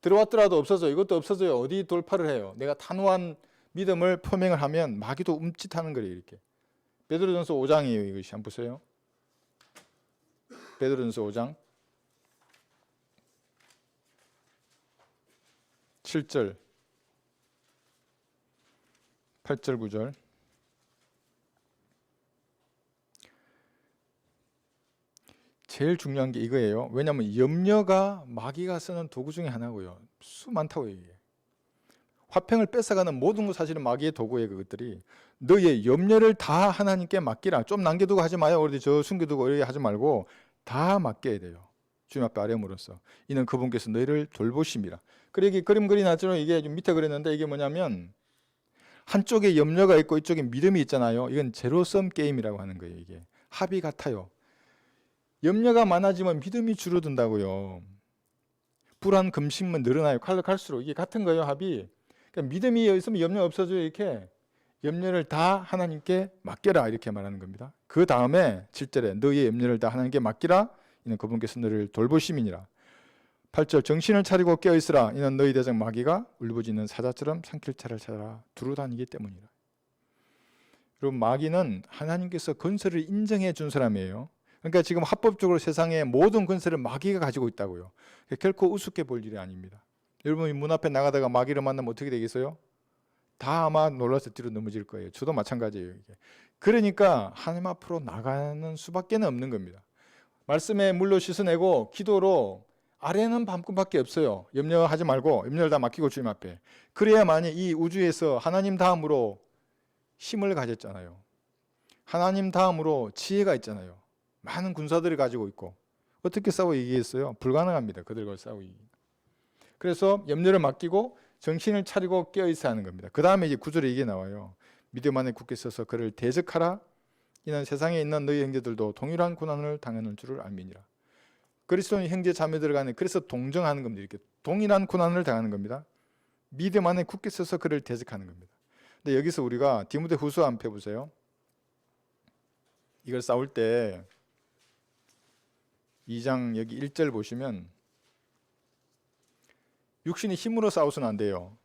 들어왔더라도 없어져요. 이것도 없어져요. 어디 돌파를 해요. 내가 단호한 믿음을 표명을 하면 마귀도 움찔하는 거예요. 이렇게. 베드로전서 5장이에요. 이것이 한번 보세요. 베드로전서 5장 7절 8절 9절 제일 중요한 게 이거예요. 왜냐하면 염려가 마귀가 쓰는 도구 중에 하나고요. 수 많다고 이게. 화평을 뺏어가는 모든 것 사실은 마귀의 도구예요. 그것들이. 너의 염려를 다 하나님께 맡기라. 좀 남겨두고 하지 마요. 어디 저 숨겨두고 이렇게 하지 말고 다 맡겨야 돼요. 주님 앞에 아뢰므로써 이는 그분께서 너희를 돌보심이라. 그러기 그림 그리놨죠. 이게 좀 밑에 그렸는데 이게 뭐냐면 한쪽에 염려가 있고 이쪽에 믿음이 있잖아요. 이건 제로섬 게임이라고 하는 거예요. 이게 합이 같아요. 염려가 많아지면 믿음이 줄어든다고요. 불안 금심은 늘어나요. 갈수록 이게 같은 거예요. 합이. 그러니까 믿음이 있으면 염려 없어져요. 이렇게 염려를 다 하나님께 맡겨라 이렇게 말하는 겁니다. 그 다음에 7절에 너희의 염려를 다 하나님께 맡기라. 이는 그분께서 너를 돌보심이니라. 8절 정신을 차리고 깨어있으라. 이는 너희 대적 마귀가 울부짖는 사자처럼 삼킬 차를 찾아 두루 다니기 때문이라. 그리고 마귀는 하나님께서 권세를 인정해 준 사람이에요. 그러니까 지금 합법적으로 세상의 모든 권세를 마귀가 가지고 있다고요. 결코 우습게 볼 일이 아닙니다. 여러분이 문 앞에 나가다가 마귀를 만나면 어떻게 되겠어요? 다 아마 놀라서 뒤로 넘어질 거예요. 저도 마찬가지예요. 이게. 그러니까 하나님 앞으로 나가는 수밖에 없는 겁니다. 말씀에 물로 씻어내고 기도로 아래는 밤꿈밖에 없어요. 염려하지 말고 염려를 다 맡기고 주님 앞에. 그래야만이 이 우주에서 하나님 다음으로 힘을 가졌잖아요. 하나님 다음으로 지혜가 있잖아요. 많은 군사들을 가지고 있고 어떻게 싸워 이기겠어요? 불가능합니다. 그들과 싸우기. 그래서 염려를 맡기고 정신을 차리고 깨어 있어야 하는 겁니다. 그 다음에 이제 9절에 이게 나와요. 믿음 안에 굳게 서서 그를 대적하라. 이는 세상에 있는 너희 형제들도 동일한 고난을 당하는 줄을 알미니라. 그리스도인 형제 자매들 간에 그래서 동정하는 겁니다. 이렇게 동일한 고난을 당하는 겁니다. 믿음 안에 굳게 서서 그를 대적하는 겁니다. 근데 여기서 우리가 디모데후서 한번 펴보세요. 이걸 싸울 때 2장 여기 1절 보시면 육신의 힘으로 싸워서는 안 돼요.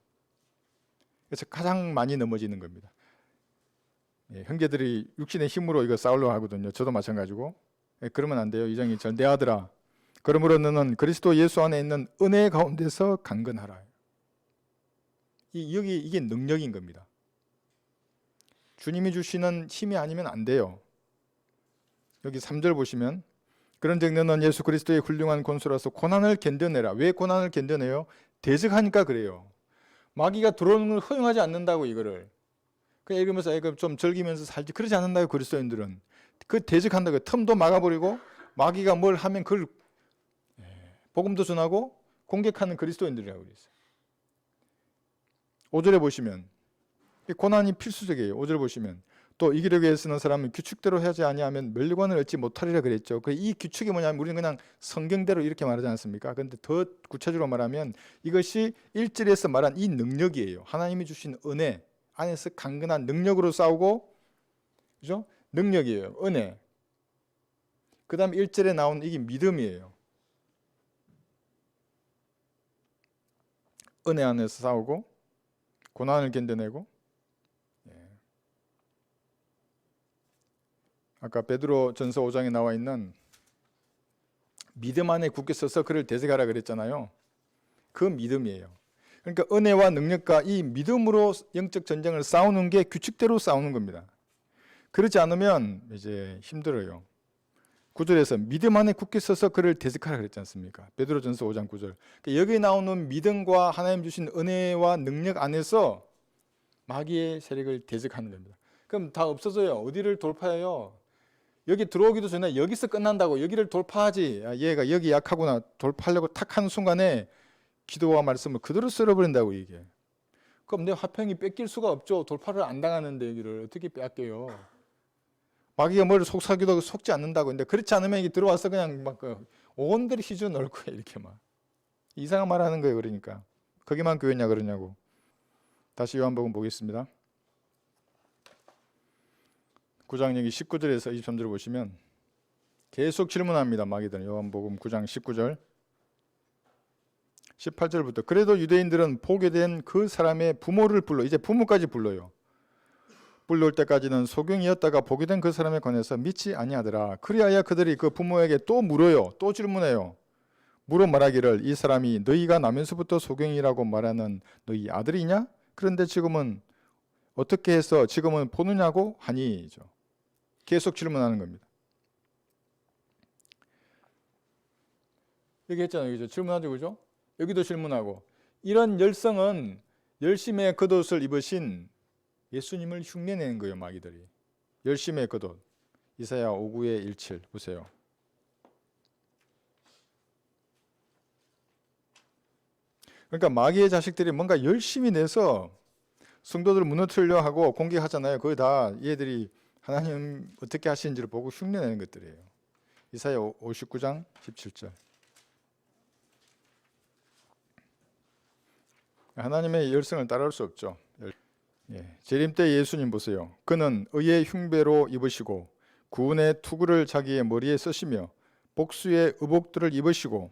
그래서 가장 많이 넘어지는 겁니다. 형제들이 육신의 힘으로 이거 싸우려고 하거든요. 저도 마찬가지고. 그러면 안 돼요. 2장 2절 내 아들아 그러므로 너는 그리스도 예수 안에 있는 은혜 가운데서 강건하라. 여기 이게 능력인 겁니다. 주님이 주시는 힘이 아니면 안 돼요. 여기 3절 보시면 그런즉 너는 예수 그리스도의 훌륭한 권수라서 고난을 견뎌내라. 왜 고난을 견뎌내요? 대적하니까 그래요. 마귀가 들어오는 걸 허용하지 않는다고 이거를. 그냥 읽으면서 좀 즐기면서 살지 그러지 않는다고 그리스도인들은. 그 대적한다고 틈도 막아버리고 마귀가 뭘 하면 그걸 복음도 전하고 공격하는 그리스도인들이라고 그랬어요. 5절에 보시면 고난이 필수적이에요. 5절 보시면 또 이기려고 애쓰는 사람은 규칙대로 하지 아니하면 멸관을 얻지 못하리라 그랬죠. 이 규칙이 뭐냐면 우리는 그냥 성경대로 이렇게 말하지 않습니까? 그런데 더 구체적으로 말하면 이것이 1절에서 말한 이 능력이에요. 하나님이 주신 은혜 안에서 강건한 능력으로 싸우고, 그죠? 능력이에요. 은혜. 그 다음 1절에 나온 이게 믿음이에요. 은혜 안에서 싸우고 고난을 견뎌내고. 아까 베드로 전서 5장에 나와 있는 믿음 안에 굳게 서서 그를 대적하라 그랬잖아요. 그 믿음이에요. 그러니까 은혜와 능력과 이 믿음으로 영적 전쟁을 싸우는 게 규칙대로 싸우는 겁니다. 그렇지 않으면 이제 힘들어요. 9절에서 믿음 안에 굳게 서서 그를 대적하라 그랬지 않습니까? 베드로 전서 5장 9절. 그러니까 여기 나오는 믿음과 하나님 주신 은혜와 능력 안에서 마귀의 세력을 대적하는 겁니다. 그럼 다 없어져요. 어디를 돌파해요? 여기 들어오기도 전에 여기서 끝난다고 여기를 돌파하지. 얘가 여기 약하구나 돌파하려고 탁 하는 순간에 기도와 말씀을 그대로 쓸어버린다고 이게. 그럼 내 화평이 뺏길 수가 없죠. 돌파를 안 당하는데 여기를 어떻게 빼앗겨요? 마귀가 머리를 속삭이도 속지 않는다고. 근데 그렇지 않으면 이게 들어와서 그냥 막 온들이 휘저 넣을 거야 이렇게 막 이상한 말 하는 거예요. 그러니까 거기만 교회냐 그러냐고. 다시 요한복음 보겠습니다. 9장 여기 19절에서 23절 보시면 계속 질문합니다. 마귀들은. 요한복음 9장 19절 18절부터 그래도 유대인들은 보게 된 그 사람의 부모를 불러. 이제 부모까지 불러요. 불러올 때까지는 소경이었다가 보게 된 그 사람에 관해서 믿지 아니하더라. 그리하여 그들이 그 부모에게 또 물어요. 또 질문해요. 물어 말하기를 이 사람이 너희가 나면서부터 소경이라고 말하는 너희 아들이냐? 그런데 지금은 어떻게 해서 지금은 보느냐고 하니죠. 계속 질문하는 겁니다. 여기 했잖아요. 그죠? 질문하죠. 그죠? 여기도 질문하고. 이런 열성은 열심의 겉옷을 입으신 예수님을 흉내내는 거예요. 마귀들이. 열심의 겉옷. 이사야 59의 17 보세요. 그러니까 마귀의 자식들이 뭔가 열심히 내서 성도들을 무너뜨리려 하고 공격하잖아요. 그거 다 얘들이 하나님 어떻게 하시는지를 보고 흉내내는 것들이에요. 이사야 59장 17절. 하나님의 열성을 따라올 수 없죠. 재림 때 예수님 보세요. 그는 의의 흉배로 입으시고 구원의 투구를 자기의 머리에 쓰시며 복수의 의복들을 입으시고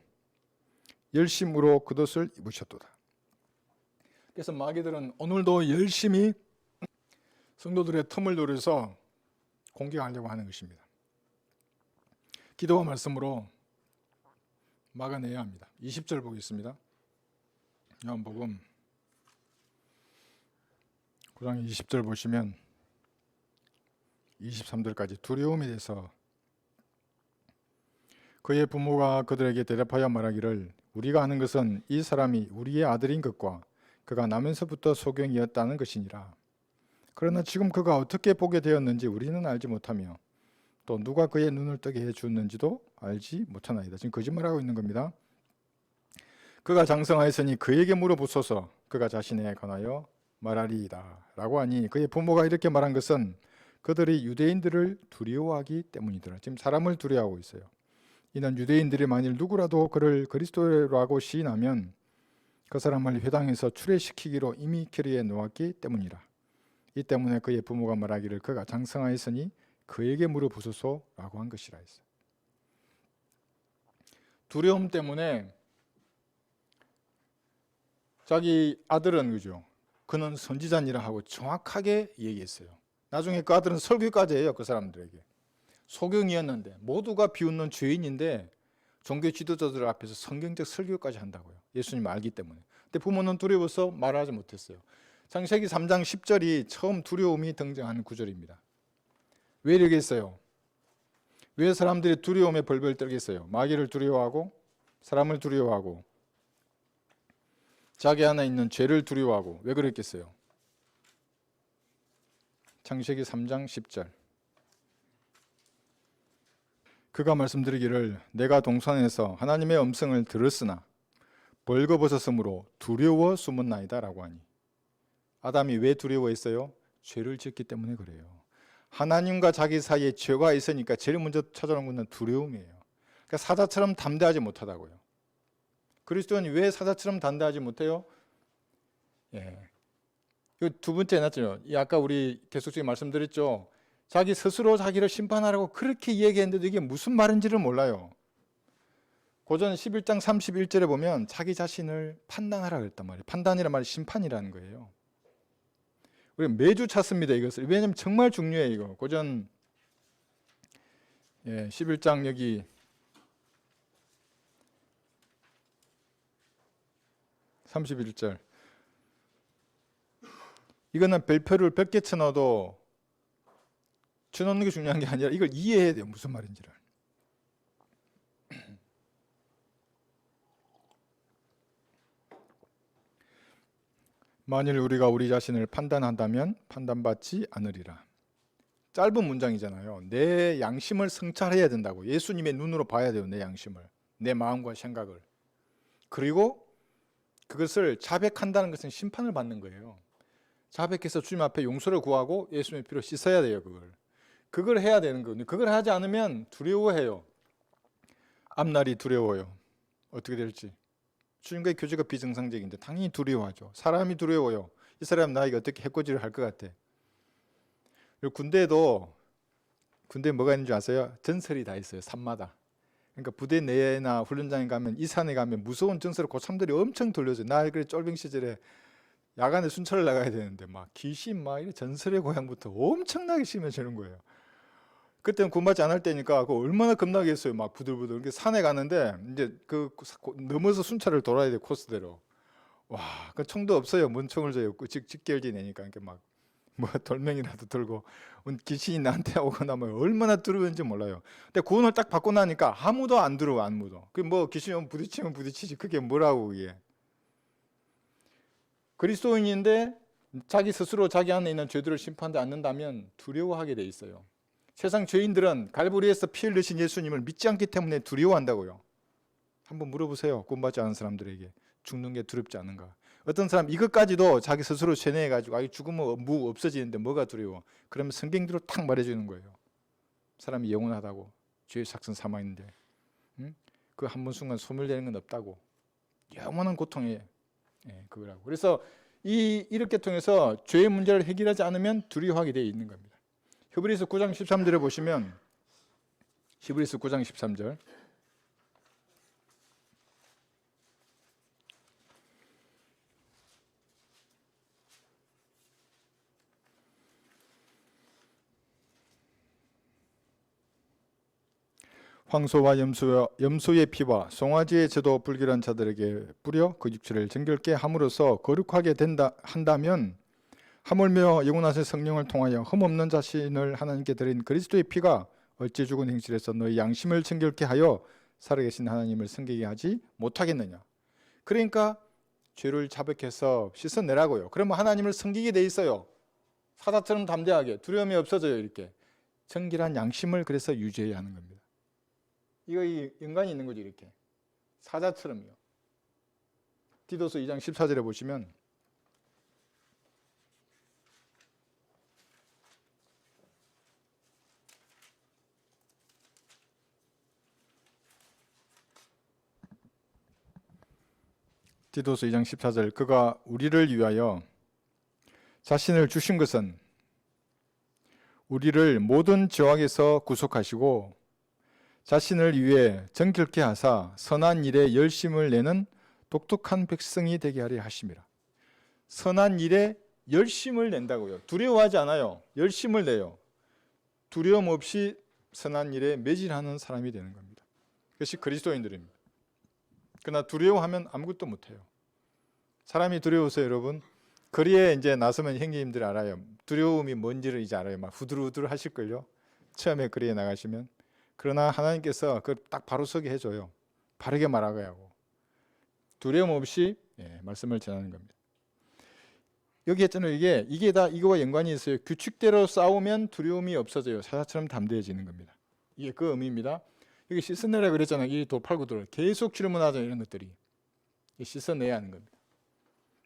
열심으로 겉옷을 입으셨도다. 그래서 마귀들은 오늘도 열심히 성도들의 틈을 노려서 공격하려고 하는 것입니다. 기도와 말씀으로 막아내야 합니다. 20절 보겠습니다. 요한복음 9장 20절 보시면 23절까지 두려움에 대해서 그의 부모가 그들에게 대답하여 말하기를 우리가 아는 것은 이 사람이 우리의 아들인 것과 그가 나면서부터 소경이었다는 것이니라. 그러나 지금 그가 어떻게 보게 되었는지 우리는 알지 못하며 또 누가 그의 눈을 뜨게 해주었는지도 알지 못하나이다. 지금 거짓말하고 있는 겁니다. 그가 장성하였으니 그에게 물어보소서. 그가 자신에 관하여 말하리이다 라고 하니 그의 부모가 이렇게 말한 것은 그들이 유대인들을 두려워하기 때문이더라. 지금 사람을 두려워하고 있어요. 이는 유대인들이 만일 누구라도 그를 그리스도라고 시인하면 그 사람을 회당에서 출애시키기로 이미 결의해 놓았기 때문이라. 이 때문에 그의 부모가 말하기를 그가 장성하였으니 그에게 물어보소서라고 한 것이라 했어요. 두려움 때문에 자기 아들은 그죠? 그는 선지자니라 하고 정확하게 얘기했어요. 나중에 그 아들은 설교까지 해요. 그 사람들에게. 소경이었는데 모두가 비웃는 죄인인데 종교 지도자들 앞에서 성경적 설교까지 한다고요. 예수님 알기 때문에. 근데 부모는 두려워서 말하지 못했어요. 창세기 3장 10절이 처음 두려움이 등장하는 구절입니다. 왜 이러겠어요? 왜 사람들이 두려움에 벌벌 떨겠어요? 마귀를 두려워하고 사람을 두려워하고 자기 안에 있는 죄를 두려워하고 왜 그랬겠어요? 창세기 3장 10절 그가 말씀드리기를 내가 동산에서 하나님의 음성을 들었으나 벌거벗었으므로 두려워 숨었나이다 라고 하니 아담이 왜 두려워했어요? 죄를 지었기 때문에 그래요. 하나님과 자기 사이에 죄가 있으니까 제일 먼저 찾아오는 것은 두려움이에요. 그러니까 사자처럼 담대하지 못하다고요. 그리스도인이 왜 사자처럼 담대하지 못해요? 예. 두 번째 해놨죠. 아까 우리 계속적인 말씀드렸죠. 자기 스스로 자기를 심판하라고 그렇게 얘기했는데도 이게 무슨 말인지를 몰라요. 고전 11장 31절에 보면 자기 자신을 판단하라 그랬단 말이에요. 판단이란 말이 심판이라는 거예요. 우리 매주 찾습니다, 이것을. 왜냐하면 정말 중요해요, 이거. 고전 11장 여기 31절. 이거는 별표를 100개 쳐넣어도 쳐넣는 게 중요한 게 아니라 이걸 이해해야 돼요, 무슨 말인지를. 만일 우리가 우리 자신을 판단한다면 판단받지 않으리라. 짧은 문장이잖아요. 내 양심을 성찰해야 된다고. 예수님의 눈으로 봐야 돼요, 내 양심을. 내 마음과 생각을. 그리고 그것을 자백한다는 것은 심판을 받는 거예요. 자백해서 주님 앞에 용서를 구하고 예수님의 피로 씻어야 돼요, 그걸 해야 되는 거거든요. 그걸 하지 않으면 두려워해요. 앞날이 두려워요. 어떻게 될지. 주님과의 교제가 비정상적인데 당연히 두려워하죠. 사람이 두려워요. 이 사람 나에게 어떻게 해코지를 할 것 같아. 그리고 군대에 뭐가 있는 줄 아세요? 전설이 다 있어요. 산마다. 그러니까 부대 내나 훈련장에 가면 이 산에 가면 무서운 전설을 고참들이 엄청 돌려줘요. 나 그래 쫄병 시절에 야간에 순찰을 나가야 되는데 막 귀신 막 이런 전설의 고향부터 엄청나게 심해지는 거예요. 그때는 군맞지 않을 때니까 그 얼마나 겁나겠어요. 막 부들부들. 이렇게 산에 가는데 이제 그 넘어서 순찰을 돌아야 돼, 코스대로. 와, 그 총도 없어요. 뭔 총을 줘요. 직결지 내니까 이렇게 막 뭐 돌멩이라도 들고 귀신이 나한테 오거나 뭐 얼마나 두려운지 몰라요. 근데 구원을 딱 받고 나니까 아무도 안 들어와, 아무도. 그 뭐 귀신이 오면 부딪히면 부딪히지. 그게 뭐라고 그게. 그리스도인인데 자기 스스로 자기 안에 있는 죄들을 심판하지 않는다면 두려워하게 돼 있어요. 세상 죄인들은 갈보리에서 피 흘리신 예수님을 믿지 않기 때문에 두려워한다고요. 한번 물어보세요. 구원받지 않은 사람들에게. 죽는 게 두렵지 않은가. 어떤 사람 이것까지도 자기 스스로 세뇌해가지고 죽으면 무 없어지는데 뭐가 두려워. 그러면 성경대로 탁 말해주는 거예요. 사람이 영원하다고. 죄의 삭선 사망인데 그 한 번 순간 소멸되는 건 없다고. 영원한 고통에 그거라고. 그래서 이렇게 통해서 죄의 문제를 해결하지 않으면 두려워하게 되어 있는 겁니다. 히브리서 9장 13절에 보시면 히브리서 9장 13절 황소와 염소의 피와 송아지의 제도 불결한 자들에게 뿌려 그 육체를 정결케 함으로써 거룩하게 한다면 하물며 영원하신 성령을 통하여 흠없는 자신을 하나님께 드린 그리스도의 피가 어찌 죽은 행실에서 너희 양심을 정결케 하여 살아계신 하나님을 섬기게 하지 못하겠느냐. 그러니까 죄를 자백해서 씻어내라고요. 그러면 하나님을 섬기게 돼 있어요. 사자처럼 담대하게 두려움이 없어져요. 이렇게 정결한 양심을 그래서 유지해야 하는 겁니다. 이거 연관이 있는 거죠. 이렇게 사자처럼요. 디도서 2장 14절에 보시면 디도서 2장 14절 그가 우리를 위하여 자신을 주신 것은 우리를 모든 죄악에서 구속하시고 자신을 위해 정결케 하사 선한 일에 열심을 내는 독특한 백성이 되게 하려 하심이라. 선한 일에 열심을 낸다고요. 두려워하지 않아요. 열심을 내요. 두려움 없이 선한 일에 매진하는 사람이 되는 겁니다. 그것이 그리스도인들입니다. 그러나 두려워하면 아무것도 못해요. 사람이 두려워서 여러분 거리에 이제 나서면 형제님들 알아요. 두려움이 뭔지를 이제 알아요. 막 후들후들 하실걸요. 처음에 거리에 나가시면. 그러나 하나님께서 그걸 딱 바로 서게 해줘요. 바르게 말하게 하고 두려움 없이 말씀을 전하는 겁니다. 여기 했잖아요. 이게 다 이거와 연관이 있어요. 규칙대로 싸우면 두려움이 없어져요. 사자처럼 담대해지는 겁니다. 이게 그 의미입니다. 여기 씻어내라 그랬잖아요. 이 돌팔구들 계속 질문하죠. 이런 것들이 씻어내야 하는 겁니다.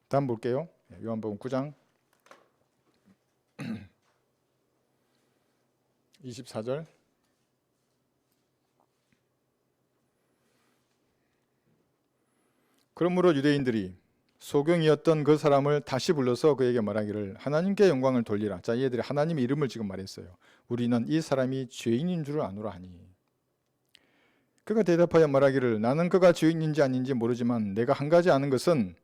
다음 볼게요. 요한복음 9장 24절 그러므로 유대인들이 소경이었던 그 사람을 다시 불러서 그에게 말하기를 하나님께 영광을 돌리라. 자, 얘들이 하나님의 이름을 지금 말했어요. 우리는 이 사람이 죄인인 줄 아노라 하니. 그가 대답하여 말하기를 나는 그가 죄인인지 아닌지 모르지만 내가 한 가지 아는 것은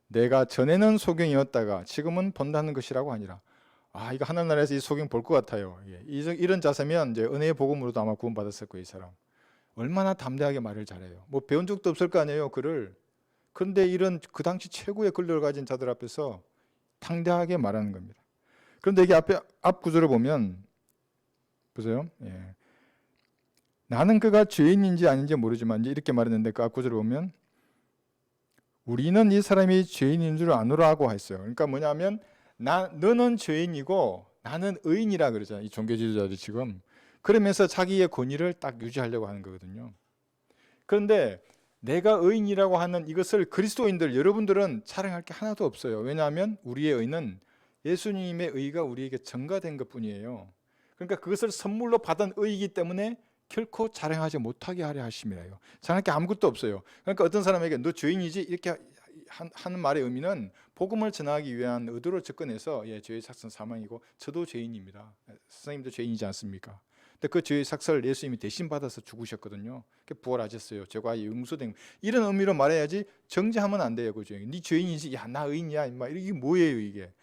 내가 전에는 소경이었다가 지금은 본다는 것이라고 하니라. 아, 이거 하늘나라에서 이 소경 볼 것 같아요. 이런 자세면 이제 은혜의 복음으로도 아마 구원받았을 거예요. 이 사람 얼마나 담대하게 말을 잘해요. 뭐 배운 적도 없을 거 아니에요. 글을. 그런데 이런 그 당시 최고의 글을 가진 자들 앞에서 당대하게 말하는 겁니다. 그런데 이게 앞 구절을 보면 보세요. 나는 그가 죄인인지 아닌지 모르지만 이렇게 말했는데 그 앞 구절을 보면 우리는 이 사람이 죄인인 줄 아노라고 했어요. 그러니까 뭐냐면 너는 죄인이고 나는 의인이라 그러잖아요. 이 종교 지도자들이 지금 그러면서 자기의 권위를 딱 유지하려고 하는 거거든요. 그런데 내가 의인이라고 하는 이것을 그리스도인들 여러분들은 자랑할 게 하나도 없어요. 왜냐하면 우리의 의는 예수님의 의가 우리에게 전가된 것뿐이에요. 그러니까 그것을 선물로 받은 의이기 때문에 결코 자랑하지 못하게 하려 하심이라요. 자랑할 게 아무것도 없어요. 그러니까 어떤 사람에게 너 죄인이지 이렇게 하는 말의 의미는 복음을 전하기 위한 의도로 접근해서 죄의 삭은 사망이고 저도 죄인입니다. 선생님도 죄인이지 않습니까? 근데 그 죄의 삭을 예수님이 대신 받아서 죽으셨거든요. 부활하셨어요. 죄가 용서된 이런 의미로 말해야지 정죄하면 안 돼요. 그죠? 네 죄인이지, 야 나 의인이야, 임마 이게 뭐예요 이게?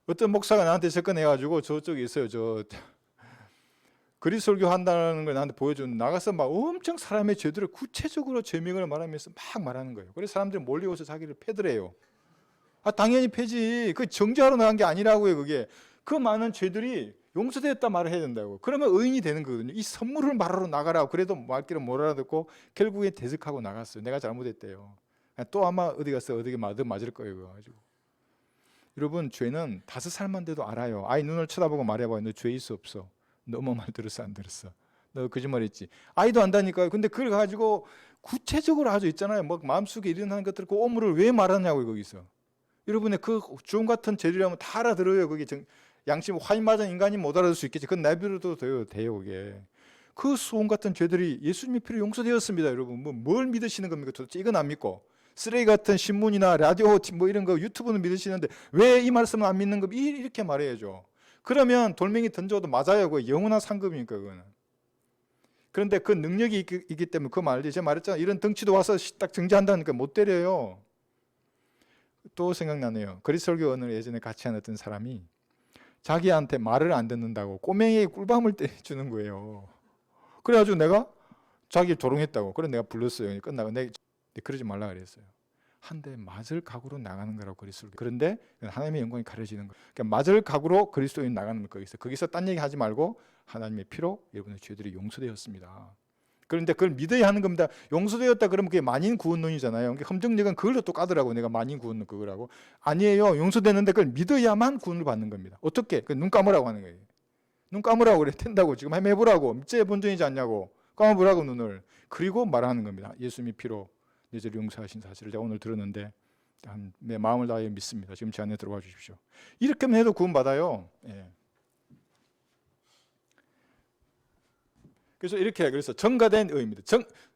어떤 목사가 나한테 접근해가지고 저쪽에 있어요. 저 그리스도교 한다는 걸 나한테 보여주는 나가서 막 엄청 사람의 죄들을 구체적으로 죄명을 말하면서 막 말하는 거예요. 그래서 사람들이 몰려오서 자기를 패드래요. 아 당연히 패지. 그 정죄하러 나간 게 아니라고요. 그게 그 많은 죄들이 용서되었다 말을 해야 된다고. 그러면 의인이 되는 거거든요. 이 선물을 말하러 나가라고. 그래도 말귀를 못 알아듣고 결국에 대적하고 나갔어요. 내가 잘못했대요. 또 아마 어디 가서 어디 맞을 거예요. 그거 가지고. 여러분 죄는 5살만 돼도 알아요. 아이 눈을 쳐다보고 말해봐요. 너 죄 있어 없어? 너 엄마 말 들었어 안 들었어? 너 거짓말했지? 아이도 안다니까요. 근데 그걸 가지고 구체적으로 아주 있잖아요. 뭐 마음속에 일어나는 것들 그 오물을 왜 말하냐고요. 거기서. 여러분의 그 주홍 같은 죄들이라면 다 알아들어요. 거기 양심 화인 맞은 인간이 못 알아들 수 있겠지. 그건 내버려도 돼요. 그게. 그 수홍 같은 죄들이 예수님의 피로 용서되었습니다. 여러분 뭘 믿으시는 겁니까? 도대체 이건 안 믿고 쓰레기 같은 신문이나 라디오 뭐 이런 거 유튜브는 믿으시는데 왜 이 말씀을 안 믿는 겁니까? 이렇게 말해야죠. 그러면 돌멩이 던져도 맞아요. 그 영원한 상급이니까 그거는. 그런데 그 능력이 있기 때문에 그 말이 제가 말했잖아요. 이런 덩치도 와서 딱 정지한다니까 못 때려요. 또 생각나네요. 그리스도교 오늘 예전에 같이 한 어떤 사람이 자기한테 말을 안 듣는다고 꼬맹이에 꿀밤을 때려주는 거예요. 그래가지고 내가 자기 조롱했다고. 그래 내가 불렀어요. 끝나고 내가 그러지 말라 그랬어요. 한 대 맞을 각오로 나가는 거라고 그리스도. 그런데 하나님의 영광이 가려지는 거예요. 그러니까 맞을 각오로 그리스도인 나가는 거기서 딴 얘기 하지 말고 하나님의 피로 여러분의 죄들이 용서되었습니다. 그런데 그걸 믿어야 하는 겁니다. 용서되었다 그러면 그게 만인 구원론이잖아요. 험정력은 그걸로 또 까더라고. 내가 만인 구원론 그거라고. 아니에요. 용서되는데 그걸 믿어야만 구원을 받는 겁니다. 어떻게? 눈 감으라고 하는 거예요. 눈 감으라고 그래. 된다고. 지금 한번 해보라고. 믿제 본전이지 않냐고. 감아보라고 눈을. 그리고 말하는 겁니다. 예수님이 피로 내 죄를 용서하신 사실을 제가 오늘 들었는데 내 마음을 다하여 믿습니다. 지금 제 안에 들어와 주십시오. 이렇게만 해도 구원받아요. 예. 그래서 정가된 의입니다.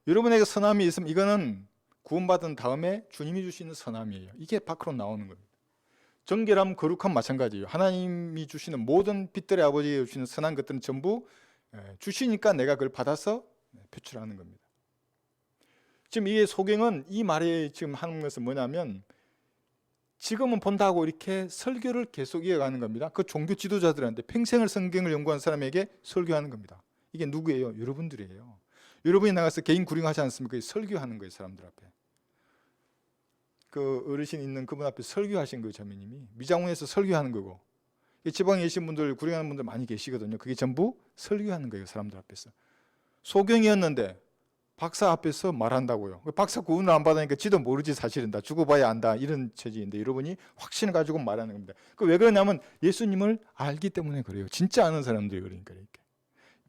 여러분에게 선함이 있으면 이거는 구원받은 다음에 주님이 주시는 선함이에요. 이게 밖으로 나오는 겁니다. 정결함, 거룩함 마찬가지예요. 하나님이 주시는 모든 빛들의 아버지가 주시는 선한 것들은 전부 주시니까 내가 그걸 받아서 표출하는 겁니다. 지금 이 소경은 이 말에 지금 하는 것은 뭐냐면 지금은 본다고 이렇게 설교를 계속 이어가는 겁니다. 그 종교 지도자들한테 평생을 성경을 연구한 사람에게 설교하는 겁니다. 이게 누구예요? 여러분들이에요. 여러분이 나가서 개인 구령하지 않습니까? 설교하는 거예요. 사람들 앞에. 그 어르신 있는 그분 앞에 설교하신 거예요. 자매님이. 미장원에서 설교하는 거고. 지방에 계신 분들, 구령하는 분들 많이 계시거든요. 그게 전부 설교하는 거예요. 사람들 앞에서. 소경이었는데 박사 앞에서 말한다고요. 박사 구원을 안 받으니까 지도 모르지 사실은. 다 죽어봐야 안다. 이런 처지인데 여러분이 확신을 가지고 말하는 겁니다. 왜 그러냐면 예수님을 알기 때문에 그래요. 진짜 아는 사람들이 그러니까 이렇게.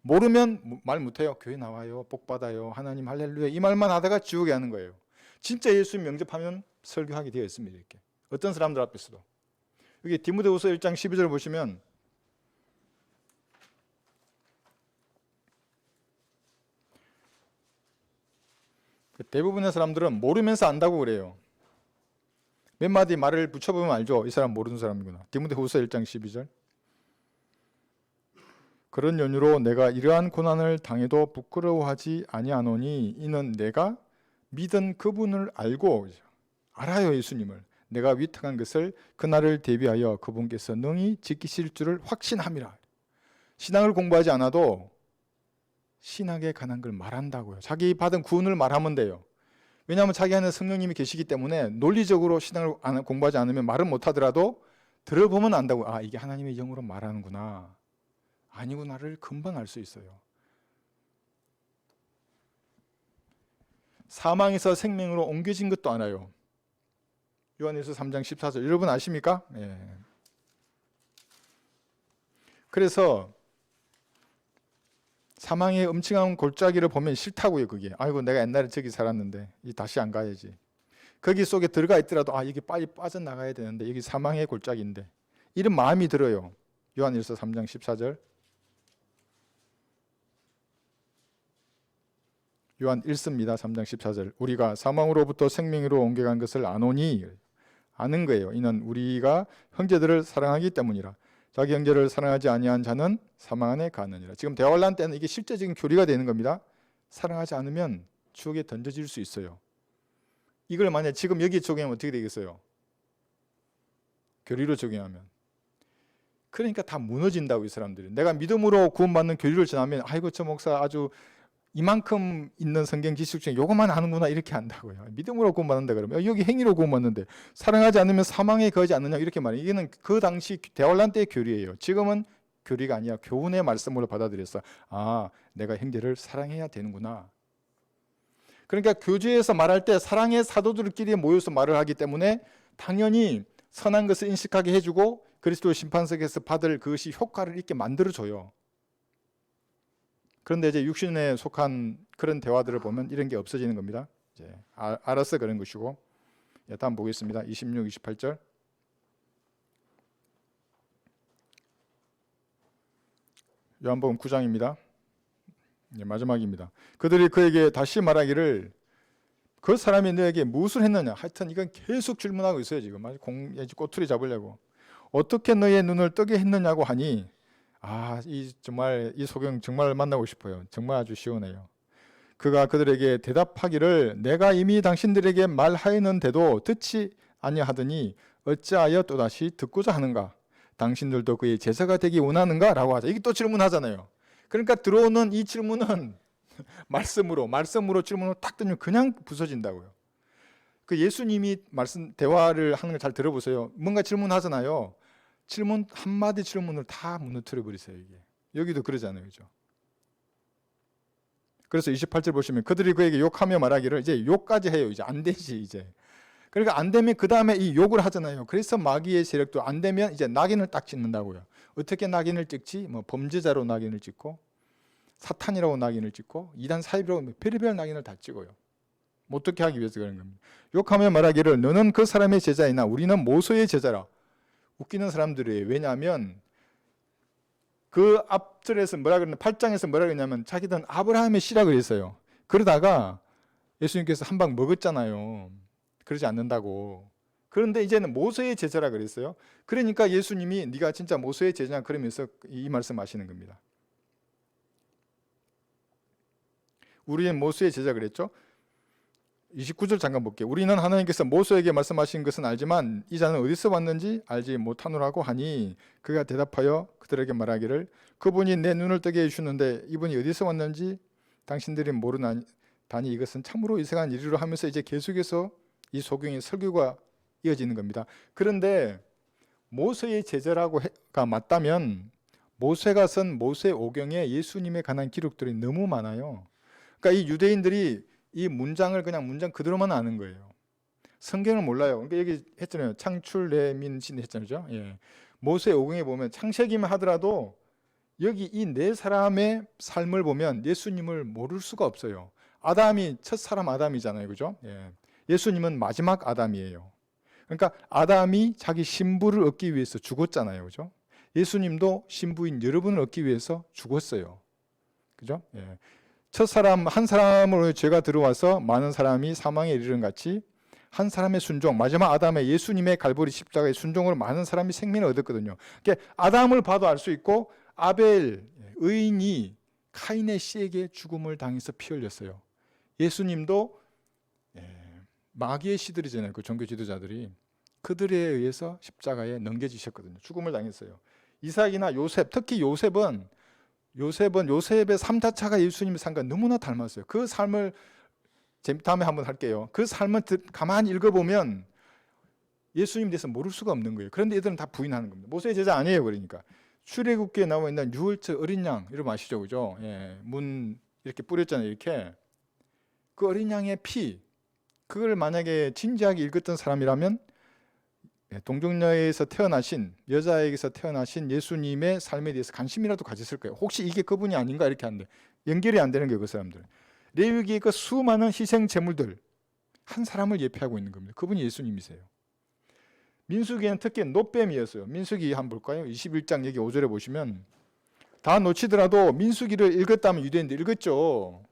모르면 말 못해요. 교회 나와요. 복 받아요. 하나님 할렐루야. 이 말만 하다가 지옥에 하는 거예요. 진짜 예수님 영접하면 설교하게 되어 있습니다. 이렇게. 어떤 사람들 앞에서도. 여기 디모데후서 1장 12절 보시면 대부분의 사람들은 모르면서 안다고 그래요. 몇 마디 말을 붙여보면 알죠. 이 사람 모르는 사람이구나. 디모데후서 1장 12절. 그런 연유로 내가 이러한 고난을 당해도 부끄러워하지 아니하노니 이는 내가 믿은 그분을 알고 알아요. 예수님을. 내가 위탁한 것을 그날을 대비하여 그분께서 능히 지키실 줄을 확신함이라. 신앙을 공부하지 않아도 신학에 관한 걸 말한다고요. 자기 받은 구원을 말하면 돼요. 왜냐하면 자기 안에 성령님이 계시기 때문에 논리적으로 신앙을 공부하지 않으면 말을 못하더라도 들어보면 안다고. 아, 이게 하나님의 영으로 말하는구나. 아니구나를 금방 알 수 있어요. 사망에서 생명으로 옮겨진 것도 알아요. 요한일서 3장 14절 여러분 아십니까? 예. 그래서 사망의 음침한 골짜기를 보면 싫다고요. 그게. 아이고 내가 옛날에 저기 살았는데 다시 안 가야지. 거기 속에 들어가 있더라도 이게 빨리 빠져나가야 되는데 여기 사망의 골짜기인데 이런 마음이 들어요. 요한일서 3장 14절 요한 1서입니다. 3장 14절 우리가 사망으로부터 생명으로 옮겨간 것을 아노니 아는 거예요. 이는 우리가 형제들을 사랑하기 때문이라. 자기 형제를 사랑하지 아니한 자는 사망 안에 가느니라. 지금 대화란 때는 이게 실제적인 교리가 되는 겁니다. 사랑하지 않으면 지옥에 던져질 수 있어요. 이걸 만약 지금 여기 적용하면 어떻게 되겠어요? 교리로 적용하면. 그러니까 다 무너진다고 이 사람들이. 내가 믿음으로 구원받는 교리를 전하면 아이고 저 목사 아주 이만큼 있는 성경 지식 중에 요것만 아는구나 이렇게 한다고요. 믿음으로 구원받는다 그러면 여기 행위로 구원받는데 사랑하지 않으면 사망에 거하지 않느냐 이렇게 말해요. 이게는 그 당시 대환란 때의 교리예요. 지금은 교리가 아니라 교훈의 말씀으로 받아들여서 내가 형제를 사랑해야 되는구나. 그러니까 교제에서 말할 때 사랑의 사도들끼리 모여서 말을 하기 때문에 당연히 선한 것을 인식하게 해주고 그리스도의 심판석에서 받을 그것이 효과를 있게 만들어줘요. 그런데 이제 육신에 속한 그런 대화들을 보면 이런 게 없어지는 겁니다. 이제 알아서 그런 것이고. 다음 보겠습니다. 26, 28절. 요한복음 9장입니다. 마지막입니다. 그들이 그에게 다시 말하기를 그 사람이 너에게 무엇을 했느냐. 하여튼 이건 계속 질문하고 있어요. 지금 꼬투리 잡으려고. 어떻게 너의 눈을 뜨게 했느냐고 하니 정말 이 소경 정말 만나고 싶어요. 정말 아주 시원해요. 그가 그들에게 대답하기를 내가 이미 당신들에게 말하였는데도 듣지 아니하더니 어찌하여 또다시 듣고자 하는가? 당신들도 그의 제자가 되기 원하는가? 라고 하죠. 이게 또 질문하잖아요. 그러니까 들어오는 이 질문은 말씀으로 질문을 딱 던지면 그냥 부서진다고요. 그 예수님이 말씀 대화를 하는 걸 잘 들어보세요. 뭔가 질문하잖아요. 질문 한마디 질문을 다 무너뜨려 버리세요. 이게 여기도 그러잖아요, 그죠? 그래서 28절 보시면 그들이 그에게 욕하며 말하기를, 이제 욕까지 해요. 이제 안 되지 이제. 그러니까 안 되면 그 다음에 이 욕을 하잖아요. 그래서 마귀의 세력도 안 되면 이제 낙인을 딱 찍는다고요. 어떻게 낙인을 찍지? 뭐 범죄자로 낙인을 찍고, 사탄이라고 낙인을 찍고, 이단 사입이라고 별의별 낙인을 다 찍어요. 어떻게 하기 위해서 그런 겁니다. 욕하며 말하기를 너는 그 사람의 제자이나 우리는 모세의 제자라. 웃기는 사람들이에요. 왜냐하면 그 앞절에서 뭐라 그러냐, 8장에서 뭐라 그러냐면 자기들은 아브라함의 씨라 그랬어요. 그러다가 예수님께서 한 방 먹었잖아요. 그러지 않는다고. 그런데 이제는 모세의 제자라 그랬어요. 그러니까 예수님이 네가 진짜 모세의 제자냐 그러면서 이 말씀하시는 겁니다. 우리는 모세의 제자 그랬죠. 29절 잠깐 볼게요. 우리는 하나님께서 모세에게 말씀하신 것은 알지만 이 자는 어디서 왔는지 알지 못하노라고 하니 그가 대답하여 그들에게 말하기를 그분이 내 눈을 뜨게 해주셨는데 이분이 어디서 왔는지 당신들이 모르나니 이것은 참으로 이상한 일이로 하면서 이제 계속해서 이 소경의 설교가 이어지는 겁니다. 그런데 모세의 제자라고가 맞다면 모세가 쓴 모세오경에 예수님에 관한 기록들이 너무 많아요. 그러니까 이 유대인들이 이 문장을 그냥 문장 그대로만 아는 거예요. 성경을 몰라요. 그러니까 여기 했잖아요. 창출 내민신 했잖아요. 예. 모세오경에 보면 창세기만 하더라도 여기 이 네 사람의 삶을 보면 예수님을 모를 수가 없어요. 아담이 첫 사람 아담이잖아요. 그죠? 예. 예수님은 마지막 아담이에요. 그러니까 아담이 자기 신부를 얻기 위해서 죽었잖아요. 그죠? 예수님도 신부인 여러분을 얻기 위해서 죽었어요. 그죠? 예. 첫 사람 한 사람으로 죄가 들어와서 많은 사람이 사망에 이르는 같이 한 사람의 순종, 마지막 아담의 예수님의 갈보리 십자가의 순종으로 많은 사람이 생명을 얻었거든요. 그러니까 아담을 봐도 알 수 있고 아벨 의인이 카인의 씨에게 죽음을 당해서 피 흘렸어요. 예수님도 마귀의 씨들이잖아요. 그 종교 지도자들이 그들에 의해서 십자가에 넘겨지셨거든요. 죽음을 당했어요. 이삭이나 요셉, 특히 요셉의 3자차가 예수님의 삶과 너무나 닮았어요. 그 삶을 다음에 한번 할게요. 그 삶을 가만히 읽어보면 예수님에 대해서 모를 수가 없는 거예요. 그런데 얘들은 다 부인하는 겁니다. 모세의 제자 아니에요. 그러니까 출애굽기에 나와 있는 유월절 어린 양 여러분 아시죠, 그죠? 예, 문 이렇게 뿌렸잖아요. 이렇게 그 어린 양의 피 그걸 만약에 진지하게 읽었던 사람이라면 동정녀에서 태어나신 여자에게서 태어나신 예수님의 삶에 대해서 관심이라도 가졌을 거예요. 혹시 이게 그분이 아닌가 이렇게 하는데 연결이 안 되는 거예요. 그 사람들. 레위기의 그 수많은 희생 제물들 한 사람을 예표하고 있는 겁니다. 그분이 예수님이세요. 민수기에는 특히 놋뱀이었어요. 민수기 한번 볼까요? 21장 여기 5절에 보시면 다 놓치더라도 민수기를 읽었다면 유대인들 읽었죠.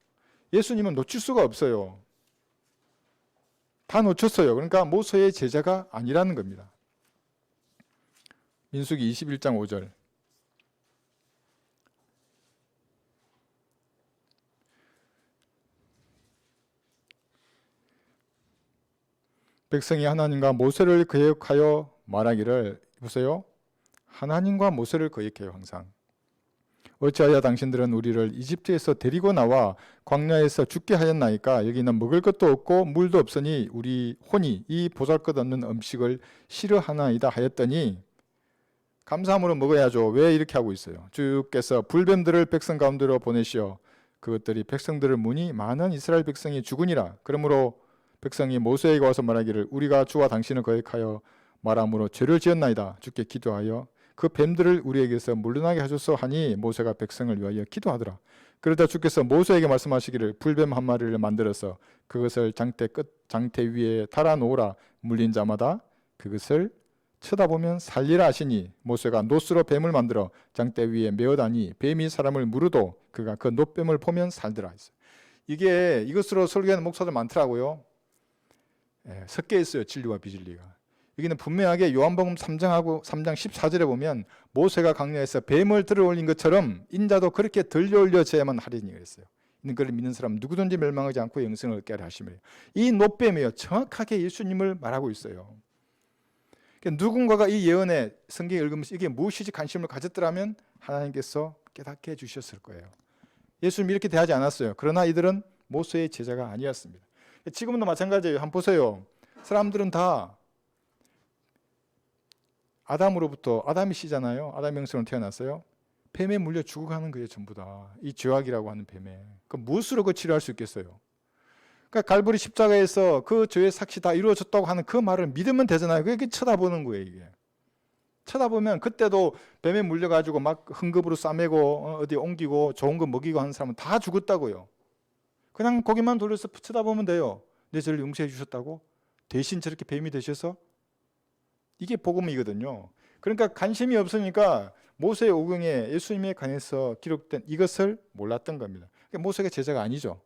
예수님은 놓칠 수가 없어요. 다 놓쳤어요. 그러니까 모세의 제자가 아니라는 겁니다. 민수기 21장 5절. 백성이 하나님과 모세를 거역하여 말하기를 보세요. 하나님과 모세를 거역해요. 항상. 어찌하여 당신들은 우리를 이집트에서 데리고 나와 광야에서 죽게 하였나이까 여기는 먹을 것도 없고 물도 없으니 우리 혼이 이 보잘것없는 음식을 싫어하나이다 하였더니 감사함으로 먹어야죠. 왜 이렇게 하고 있어요? 주께서 불뱀들을 백성 가운데로 보내시어 그것들이 백성들을 무니 많은 이스라엘 백성이 죽으니라. 그러므로 백성이 모세에게 와서 말하기를 우리가 주와 당신을 거역하여 말함으로 죄를 지었나이다. 주께 기도하여 그 뱀들을 우리에게서 물러나게 하소서 하니 모세가 백성을 위하여 기도하더라. 그러다 주께서 모세에게 말씀하시기를 불뱀 한 마리를 만들어서 그것을 장대 위에 달아 놓으라. 물린 자마다 그것을 쳐다보면 살리라 하시니 모세가 놋으로 뱀을 만들어 장대 위에 메어다니 뱀이 사람을 물어도 그가 그 놋뱀을 보면 살더라 했어요. 이것으로 설교하는 목사들 많더라고요. 섞여 있어요. 진리와 비진리가. 여기는 분명하게 요한복음 3장 14절에 보면 모세가 광야에서 뱀을 들어올린 것처럼 인자도 그렇게 들려올려져야만 하리니 그랬어요. 그를 믿는 사람 누구든지 멸망하지 않고 영생을 얻게 하려 하심이에요. 이 놋뱀이요 정확하게 예수님을 말하고 있어요. 그러니까 누군가가 이 예언에 성경에 읽으면서 이게 무엇이지 관심을 가졌더라면 하나님께서 깨닫게 해주셨을 거예요. 예수님 이렇게 대하지 않았어요. 그러나 이들은 모세의 제자가 아니었습니다. 지금도 마찬가지예요. 한번 보세요. 사람들은 다 아담이 씨잖아요. 아담 형성으로 태어났어요. 뱀에 물려 죽어가는 거예요. 전부 다. 이 죄악이라고 하는 뱀에. 그 무엇으로 그 치료할 수 있겠어요? 그러니까 갈보리 십자가에서 그 죄의 삭시 다 이루어졌다고 하는 그 말을 믿으면 되잖아요. 그렇게 쳐다보는 거예요. 이게. 쳐다보면 그때도 뱀에 물려가지고 막 흥급으로 싸매고 어디 옮기고 좋은 거 먹이고 하는 사람은 다 죽었다고요. 그냥 거기만 돌려서 쳐다보면 돼요. 내 죄를 용서해 주셨다고? 대신 저렇게 뱀이 되셔서? 이게 복음이거든요. 그러니까 관심이 없으니까 모세의 오경에 예수님에 관해서 기록된 이것을 몰랐던 겁니다. 그러니까 모세가 제자가 아니죠.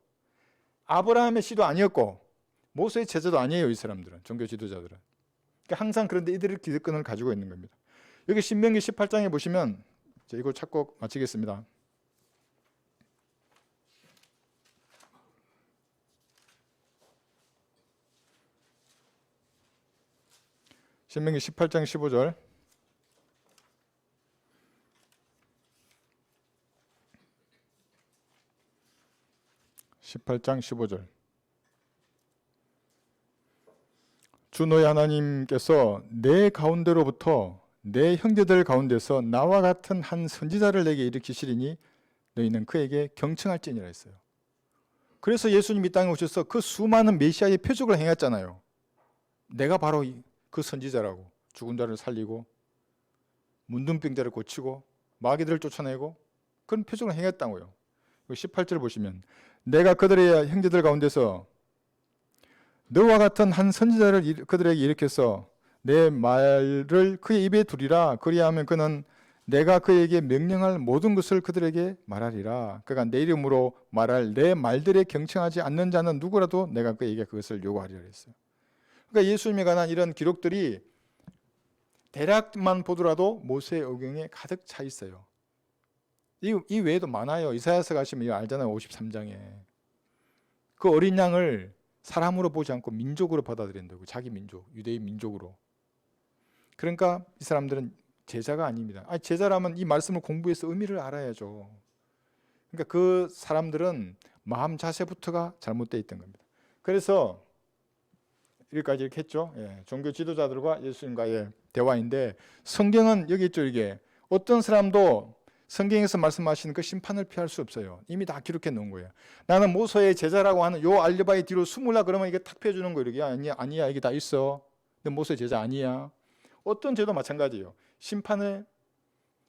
아브라함의 씨도 아니었고 모세의 제자도 아니에요. 이 사람들은, 종교 지도자들은. 그러니까 항상 그런데 이들의 기득권을 가지고 있는 겁니다. 여기 신명기 18장에 보시면, 이거 찾고 마치겠습니다. 신명기 18장 15절. 주 너희 하나님께서 내 가운데로부터 내 형제들 가운데서 나와 같은 한 선지자를 내게 일으키시리니 너희는 그에게 경청할지니라 했어요. 그래서 예수님 이 땅에 오셔서 그 수많은 메시아의 표적을 행했잖아요. 내가 바로 그 선지자라고. 죽은 자를 살리고 문둥병자를 고치고 마귀들을 쫓아내고 그런 표적을 행했다고요. 18절 보시면 내가 그들의 형제들 가운데서 너와 같은 한 선지자를 그들에게 일으켜서 내 말을 그의 입에 두리라. 그리하면 그는 내가 그에게 명령할 모든 것을 그들에게 말하리라. 그러니까 내 이름으로 말할 내 말들에 경청하지 않는 자는 누구라도 내가 그에게 그것을 요구하리라 했어요. 그러니까 예수님에 관한 이런 기록들이 대략만 보더라도 모세의 오경에 가득 차 있어요. 이 외에도 많아요. 이사야서 가시면 알잖아요. 53장에. 그 어린 양을 사람으로 보지 않고 민족으로 받아들인다고. 자기 민족, 유대인 민족으로. 그러니까 이 사람들은 제자가 아닙니다. 제자라면 이 말씀을 공부해서 의미를 알아야죠. 그러니까 그 사람들은 마음 자세부터가 잘못되어 있던 겁니다. 그래서 여기까지 이렇게 했죠. 종교 지도자들과 예수님과의 대화인데, 성경은 여기 있죠. 이게 어떤 사람도 성경에서 말씀하시는 그 심판을 피할 수 없어요. 이미 다 기록해 놓은 거예요. 나는 모세의 제자라고 하는 요 알리바이 뒤로 숨으려 그러면 이게 탁 펴주는 거예요. 이게 아니야 이게 다 있어. 너 모세의 제자 아니야. 어떤 죄도 마찬가지예요.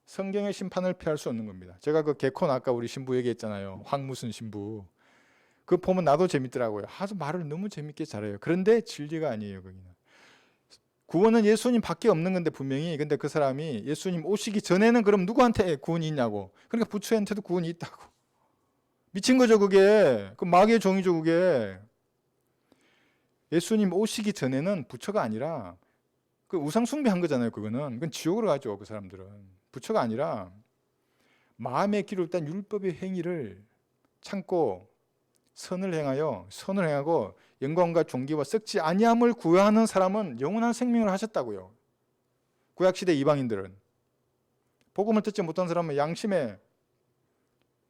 성경의 심판을 피할 수 없는 겁니다. 제가 그 개콘 아까 우리 신부 얘기했잖아요. 황무순 신부. 그거 보면 나도 재밌더라고요. 아주 말을 너무 재밌게 잘해요. 그런데 진리가 아니에요. 거기는. 구원은 예수님 밖에 없는 건데 분명히. 근데 그 사람이 예수님 오시기 전에는 그럼 누구한테 구원이 있냐고. 그러니까 부처한테도 구원이 있다고. 미친 거죠 그게. 그 마귀의 종이죠 그게. 예수님 오시기 전에는 부처가 아니라 그 우상 숭배한 거잖아요. 그거는. 그건 지옥으로 가죠 그 사람들은. 부처가 아니라 마음에 기록된 율법의 행위를 참고 선을 행하고 영광과 존귀와 썩지 아니함을 구하는 사람은 영원한 생명을 하셨다고요. 구약시대 이방인들은. 복음을 듣지 못한 사람은 양심에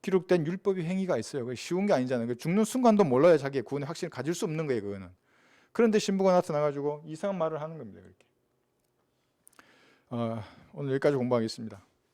기록된 율법의 행위가 있어요. 그게 쉬운 게 아니잖아요. 죽는 순간도 몰라야 자기의 구원의 확신을 가질 수 없는 거예요. 그거는. 그런데 신부가 나타나가지고 이상한 말을 하는 겁니다. 그렇게. 오늘 여기까지 공부하겠습니다.